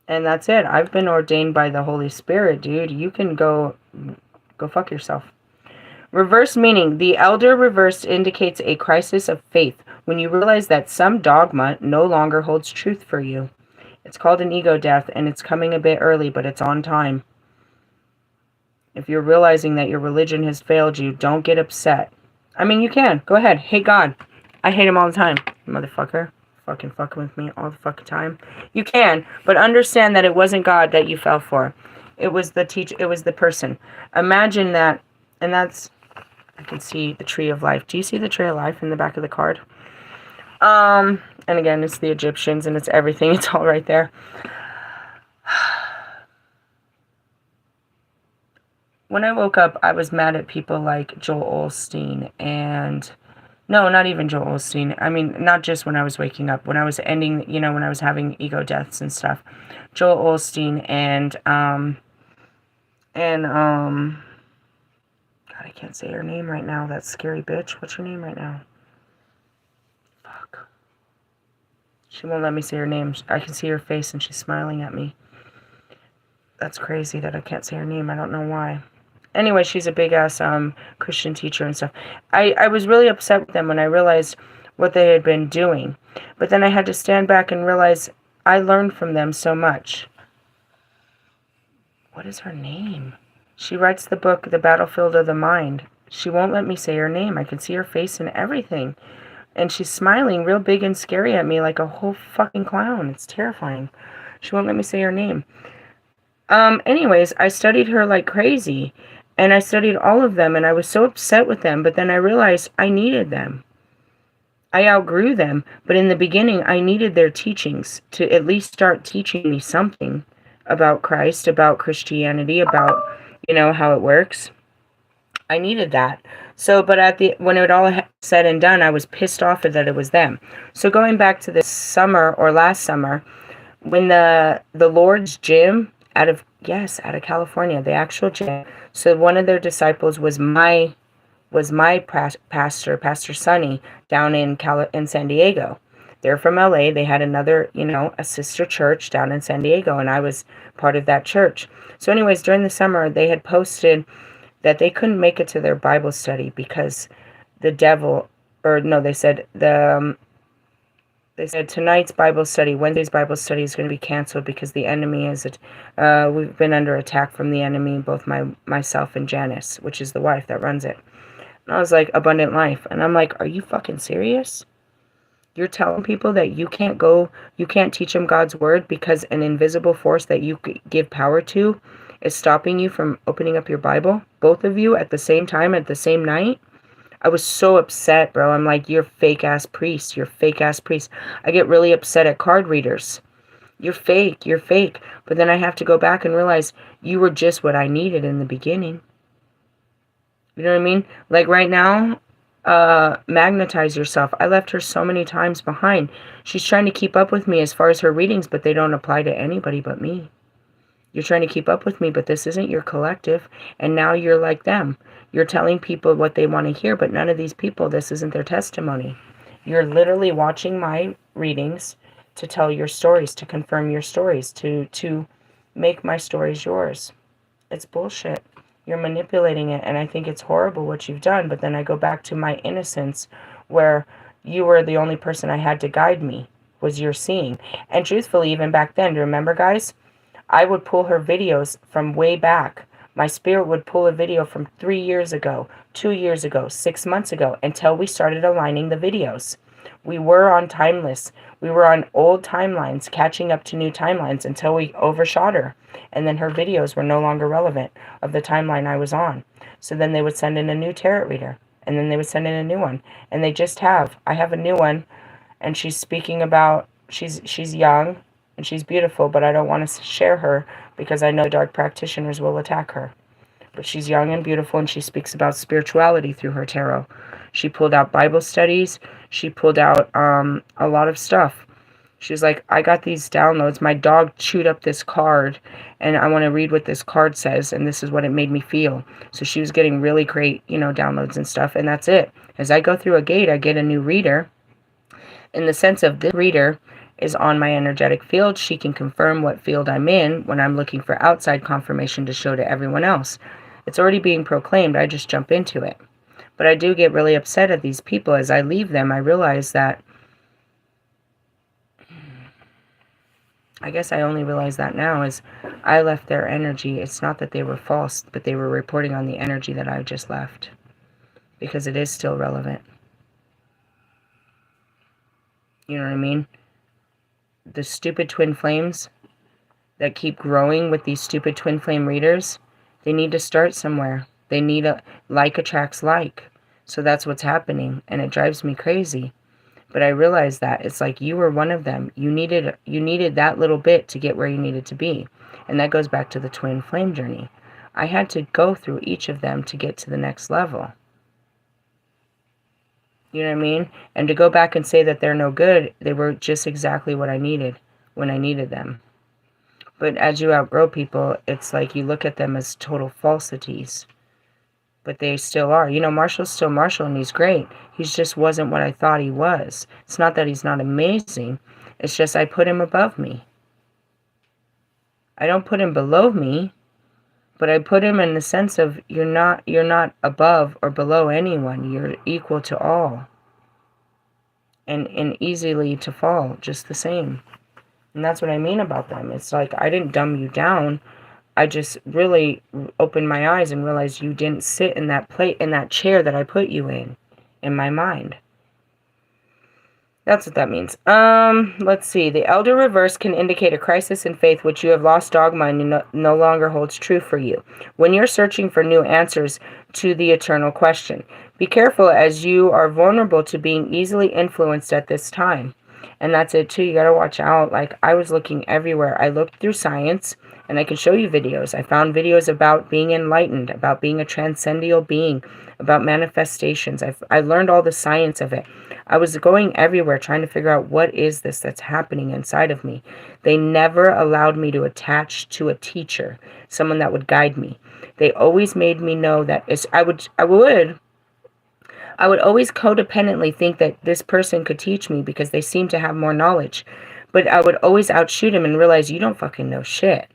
A: And that's it. I've been ordained by the Holy Spirit, dude. You can go fuck yourself. Reverse meaning. The elder reversed indicates a crisis of faith when you realize that some dogma no longer holds truth for you. It's called an ego death, and it's coming a bit early, but it's on time. If you're realizing that your religion has failed you, don't get upset. I mean, you can. Go ahead. Hate God. I hate him all the time. Motherfucker. Fucking with me all the fucking time. You can, but understand that it wasn't God that you fell for. It was the it was the person. Imagine that, and that's, I can see the tree of life. Do you see the tree of life in the back of the card? And again, it's the Egyptians and it's everything. It's all right there. when I woke up, I was mad at people like Joel Osteen and... No, not even Joel Osteen. I mean, not just when I was waking up. When I was ending, when I was having ego deaths and stuff. Joel Osteen God, I can't say her name right now. That scary bitch. What's her name right now? Fuck. She won't let me say her name. I can see her face and she's smiling at me. That's crazy that I can't say her name. I don't know why. Anyway, she's a big-ass Christian teacher and stuff. I was really upset with them when I realized what they had been doing. But then I had to stand back and realize I learned from them so much. What is her name? She writes the book, The Battlefield of the Mind. She won't let me say her name. I can see her face and everything. And she's smiling real big and scary at me like a whole fucking clown. It's terrifying. She won't let me say her name. Anyways, I studied her like crazy. And I studied all of them, and I was so upset with them. But then I realized I needed them. I outgrew them. But in the beginning, I needed their teachings to at least start teaching me something about Christ, about Christianity, about, how it works. I needed that. So, but when it all said and done, I was pissed off that it was them. So going back to this summer or last summer, when the Lord's gym out of California, the actual gym. So one of their disciples was my pastor, Pastor Sonny, down in San Diego. They're from LA. They had another, a sister church down in San Diego, and I was part of that church. So anyways, during the summer, they had posted that they couldn't make it to their Bible study because they said tonight's Bible study, Wednesday's Bible study, is going to be canceled because the enemy we've been under attack from the enemy, both myself and Janice, which is the wife that runs it. And I was like, Abundant Life. And I'm like, are you fucking serious? You're telling people that you can't teach them God's word because an invisible force that you give power to is stopping you from opening up your Bible? Both of you at the same time, at the same night? I was so upset, bro. I'm like, you're fake-ass priest. You're fake-ass priest. I get really upset at card readers. You're fake. You're fake. But then I have to go back and realize you were just what I needed in the beginning. You know what I mean? Like right now, magnetize yourself. I left her so many times behind. She's trying to keep up with me as far as her readings, but they don't apply to anybody but me. You're trying to keep up with me, but this isn't your collective. And now you're like them. You're telling people what they want to hear, but none of these people, this isn't their testimony. You're literally watching my readings to tell your stories, to confirm your stories, to make my stories yours. It's bullshit. You're manipulating it, and I think it's horrible what you've done, but then I go back to my innocence where you were the only person I had to guide me, was your seeing. And truthfully, even back then, do you remember, guys? I would pull her videos from way back. My spirit would pull a video from 3 years ago, 2 years ago, 6 months ago, until we started aligning the videos. We were on timeless. We were on old timelines, catching up to new timelines until we overshot her. And then her videos were no longer relevant of the timeline I was on. So then they would send in a new tarot reader. And then they would send in a new one. And they just have. I have a new one. And she's speaking about, she's young and she's beautiful, but I don't want to share her because I know dark practitioners will attack her. But she's young and beautiful, and she speaks about spirituality through her tarot. She pulled out Bible studies. She pulled out a lot of stuff. She's like, I got these downloads. My dog chewed up this card, and I want to read what this card says, and this is what it made me feel. So she was getting really great, downloads and stuff, and that's it. As I go through a gate, I get a new reader. In the sense of this reader is on my energetic field. She can confirm what field I'm in when I'm looking for outside confirmation to show to everyone else. It's already being proclaimed. I just jump into it. But I do get really upset at these people. As I leave them, I realize that, I guess I only realize that now, is I left their energy. It's not that they were false, but they were reporting on the energy that I just left. Because it is still relevant. You know what I mean? The stupid twin flames that keep growing with these stupid twin flame readers, they need to start somewhere. They need like attracts like. So that's what's happening, and it drives me crazy. But I realize that it's like you were one of them. You needed that little bit to get where you needed to be. And that goes back to the twin flame journey. I had to go through each of them to get to the next level. You know what I mean? And to go back and say that they're no good, they were just exactly what I needed when I needed them. But as you outgrow people, it's like you look at them as total falsities. But they still are. You know, Marshall's still Marshall, and he's great. He just wasn't what I thought he was. It's not that he's not amazing. It's just I put him above me. I don't put him below me, but I put him in the sense of you're not above or below anyone. You're equal to all. And easily to fall, just the same. And that's what I mean about them. It's like I didn't dumb you down. I just really opened my eyes and realized you didn't sit in that chair that I put you in my mind. That's what that means. Let's see. The elder reverse can indicate a crisis in faith which you have lost dogma and no longer holds true for you. When you're searching for new answers to the eternal question, be careful as you are vulnerable to being easily influenced at this time. And that's it too. You got to watch out. Like I was looking everywhere. I looked through science and I can show you videos. I found videos about being enlightened, about being a transcendental being, about manifestations. I learned all the science of it. I was going everywhere trying to figure out what is this that's happening inside of me. They never allowed me to attach to a teacher, someone that would guide me. They always made me know that I would always codependently think that this person could teach me because they seem to have more knowledge. But I would always outshoot him and realize you don't fucking know shit.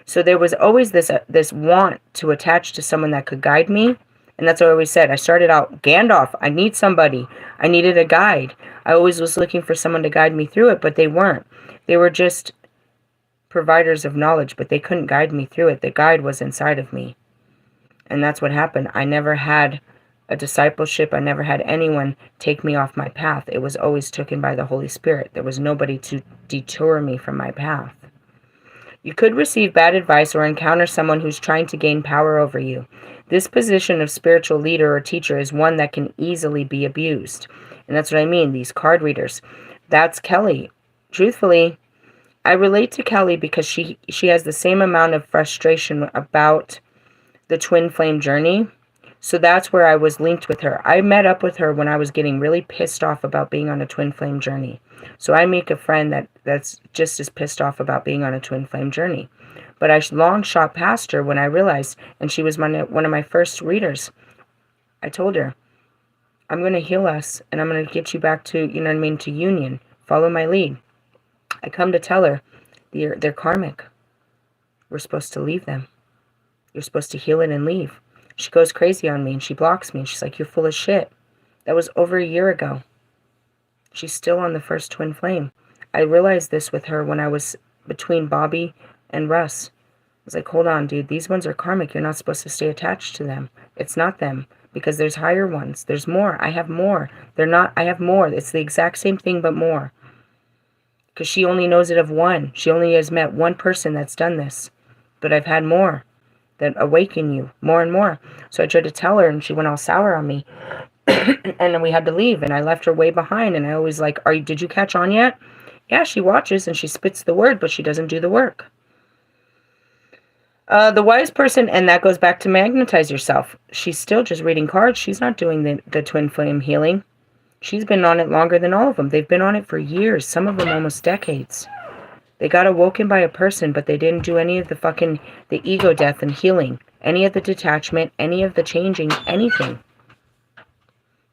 A: So there was always this want to attach to someone that could guide me. And that's what I always said. I started out, Gandalf, I need somebody. I needed a guide. I always was looking for someone to guide me through it, but they weren't. They were just providers of knowledge, but they couldn't guide me through it. The guide was inside of me. And that's what happened. I never had a discipleship. I never had anyone take me off my path. It was always taken by the Holy Spirit. There was nobody to detour me from my path. You could receive bad advice or encounter someone who's trying to gain power over you. This position of spiritual leader or teacher is one that can easily be abused. And that's what I mean, these card readers. That's Kelly. Truthfully, I relate to Kelly because she has the same amount of frustration about the twin flame journey. So that's where I was linked with her. I met up with her when I was getting really pissed off about being on a twin flame journey. So I make a friend that's just as pissed off about being on a twin flame journey. But I long shot past her when I realized, and she was one of my first readers. I told her, I'm going to heal us, and I'm going to get you back to, you know what I mean, to union. Follow my lead. I come to tell her, they're karmic. We're supposed to leave them. You're supposed to heal it and leave. She goes crazy on me, and she blocks me, and she's like, you're full of shit. That was over a year ago. She's still on the first twin flame. I realized this with her when I was between Bobby and Russ. I was like, hold on, dude. These ones are karmic. You're not supposed to stay attached to them. It's not them. Because there's higher ones. There's more. I have more. They're not. I have more. It's the exact same thing, but more. Because she only knows it of one. She only has met one person that's done this. But I've had more that awaken you more and more. So I tried to tell her, and she went all sour on me. And then we had to leave, and I left her way behind. And I always like, did you catch on yet? Yeah, she watches and she spits the word, but she doesn't do the work. The wise person, and that goes back to magnetize yourself. She's still just reading cards. She's not doing the twin flame healing. She's been on it longer than all of them. They've been on it for years, some of them almost decades. They got awoken by a person, but they didn't do any of the ego death and healing, any of the detachment, any of the changing, anything.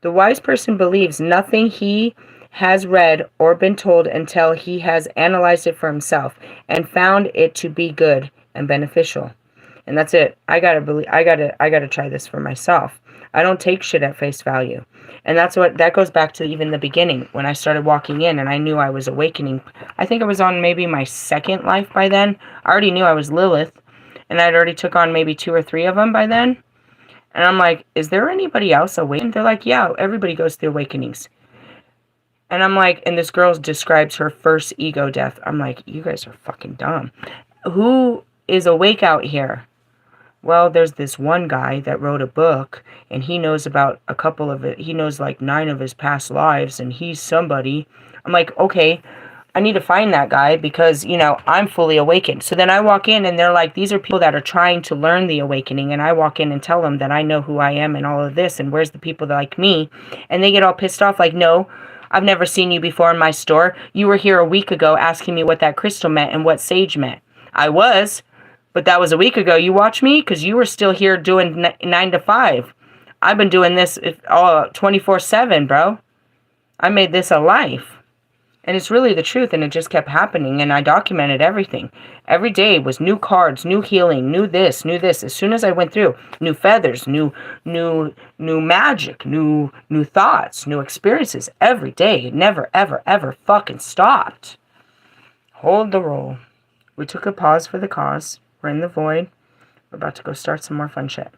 A: The wise person believes nothing he has read or been told until he has analyzed it for himself and found it to be good and beneficial. And that's it. I gotta try this for myself. I don't take shit at face value. And that goes back to even the beginning when I started walking in and I knew I was awakening. I think I was on maybe my second life by then. I already knew I was Lilith, and I'd already took on maybe 2 or 3 of them by then. And I'm like, is there anybody else awakened? They're like, yeah, everybody goes through awakenings. And I'm like, and this girl describes her first ego death. I'm like, you guys are fucking dumb. Who is awake out here? Well, there's this one guy that wrote a book, and he knows about a couple of it. He knows like 9 of his past lives, and he's somebody. I'm like, okay, I need to find that guy because, I'm fully awakened. So then I walk in and they're like, these are people that are trying to learn the awakening. And I walk in and tell them that I know who I am and all of this. And where's the people that like me? And they get all pissed off like, no, I've never seen you before in my store. You were here a week ago asking me what that crystal meant and what sage meant. I was, but that was a week ago. You watch me because you were still here doing 9 to 5. I've been doing this 24/7, bro. I made this a life. And it's really the truth, and it just kept happening, and I documented everything. Every day was new cards, new healing, new this, new this. As soon as I went through, new feathers, new magic, new thoughts, new experiences. Every day. It never, ever, ever fucking stopped. Hold the roll. We took a pause for the cause. We're in the void. We're about to go start some more fun shit.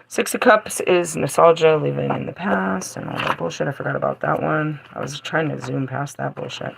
A: 6 of Cups is nostalgia, living in the past, and all that bullshit. I forgot about that one. I was trying to zoom past that bullshit.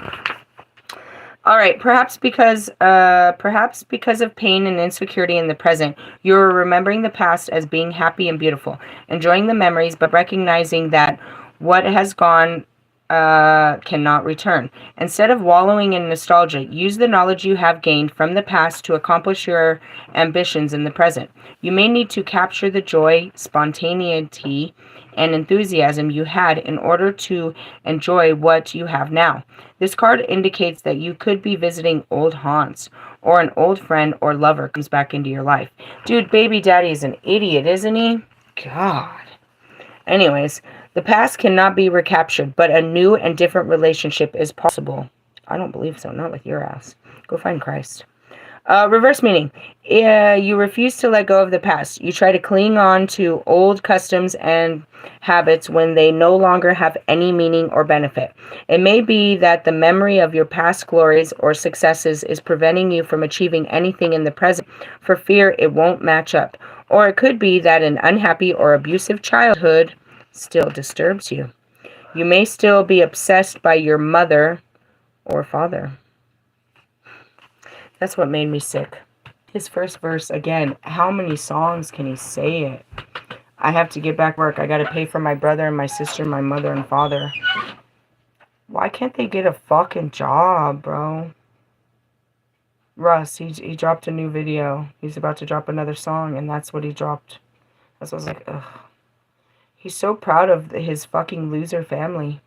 A: All right, perhaps because of pain and insecurity in the present, you're remembering the past as being happy and beautiful, enjoying the memories, but recognizing that what has gone cannot return. Instead of wallowing in nostalgia, use the knowledge you have gained from the past to accomplish your ambitions in the present. You may need to capture the joy, spontaneity, and enthusiasm you had in order to enjoy what you have now. This card indicates that you could be visiting old haunts, or an old friend or lover comes back into your life. Dude, baby daddy is an idiot, isn't he? God. Anyways, the past cannot be recaptured, but a new and different relationship is possible. I don't believe so. Not with your ass. Go find Christ. Reverse meaning. You refuse to let go of the past. You try to cling on to old customs and habits when they no longer have any meaning or benefit. It may be that the memory of your past glories or successes is preventing you from achieving anything in the present for fear it won't match up. Or it could be that an unhappy or abusive childhood still disturbs you. You may still be obsessed by your mother or father. That's what made me sick. His first verse, again, how many songs can he say it? I have to get back to work. I got to pay for my brother and my sister, my mother and father. Why can't they get a fucking job, bro? Russ, he dropped a new video. He's about to drop another song, and that's what he dropped. That's what I was like, ugh. He's so proud of his fucking loser family.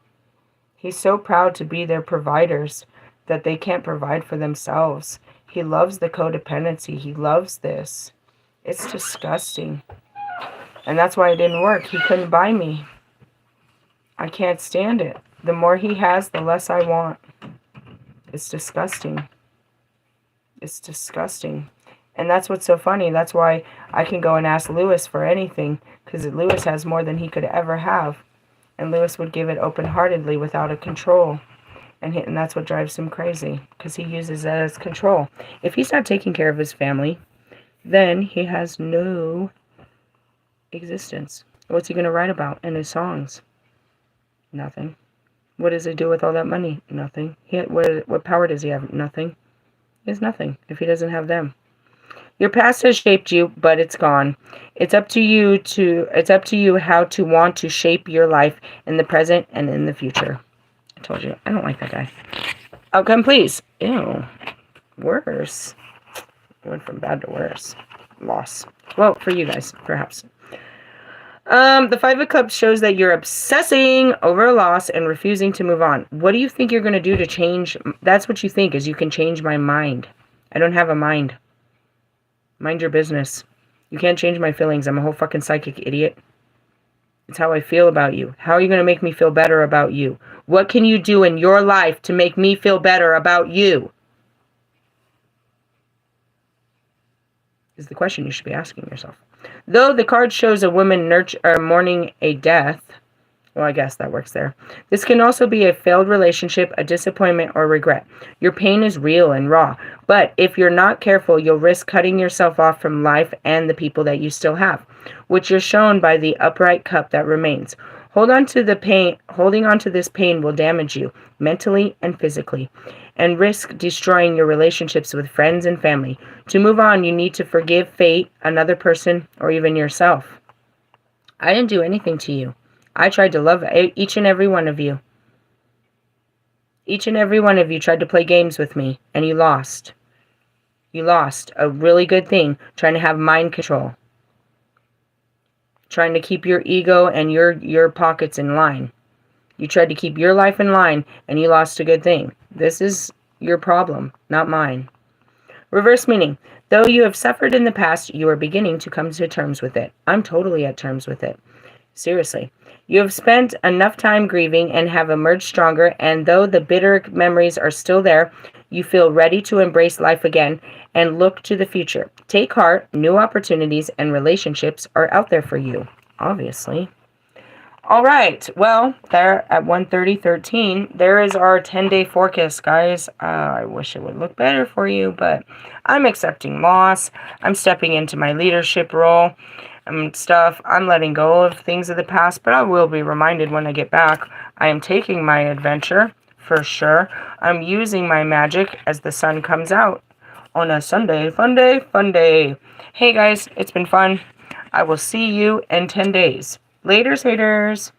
A: He's so proud to be their providers that they can't provide for themselves. He loves the codependency. He loves this. It's disgusting. And that's why it didn't work. He couldn't buy me. I can't stand it. The more he has, the less I want. It's disgusting. It's disgusting. And that's what's so funny. That's why I can go and ask Lewis for anything, because Lewis has more than he could ever have. And Lewis would give it open-heartedly without a control. And that's what drives him crazy, because he uses that as control. If he's not taking care of his family, then he has no existence. What's he going to write about in his songs? Nothing. What does he do with all that money? Nothing. What power does he have? Nothing. He has nothing if he doesn't have them. Your past has shaped you, but it's gone. It's up to you how to want to shape your life in the present and in the future. I told you, I don't like that guy. Outcome, please. Ew. Worse. Went from bad to worse. Loss. Well, for you guys, perhaps. The Five of Cups shows that you're obsessing over a loss and refusing to move on. What do you think you're going to do to change? That's what you think, is you can change my mind. I don't have a mind. Mind your business. You can't change my feelings. I'm a whole fucking psychic idiot. It's how I feel about you. How are you going to make me feel better about you? What can you do in your life to make me feel better about you? Is the question you should be asking yourself. Though the card shows a woman mourning a death, well, I guess that works there. This can also be a failed relationship, a disappointment, or regret. Your pain is real and raw, but if you're not careful, you'll risk cutting yourself off from life and the people that you still have, which is shown by the upright cup that remains. Holding on to this pain will damage you mentally and physically, and risk destroying your relationships with friends and family. To move on, you need to forgive fate, another person, or even yourself. I didn't do anything to you. I tried to love each and every one of you. Each and every one of you tried to play games with me, and you lost. You lost a really good thing, trying to have mind control. Trying to keep your ego and your pockets in line. You tried to keep your life in line, and you lost a good thing. This is your problem, not mine. Reverse meaning. Though you have suffered in the past, you are beginning to come to terms with it. I'm totally at terms with it. Seriously. You have spent enough time grieving and have emerged stronger, and though the bitter memories are still there, you feel ready to embrace life again and look to the future. Take heart, new opportunities and relationships are out there for you, obviously. All right, well, there at 1:30:13, there is our 10-day forecast, guys. I wish it would look better for you, but I'm accepting loss. I'm stepping into my leadership role and stuff. I'm letting go of things of the past, but I will be reminded when I get back. I am taking my adventure, for sure. I'm using my magic as the sun comes out on a Sunday. Fun day, fun day. Hey, guys, it's been fun. I will see you in 10 days. Laters, haters.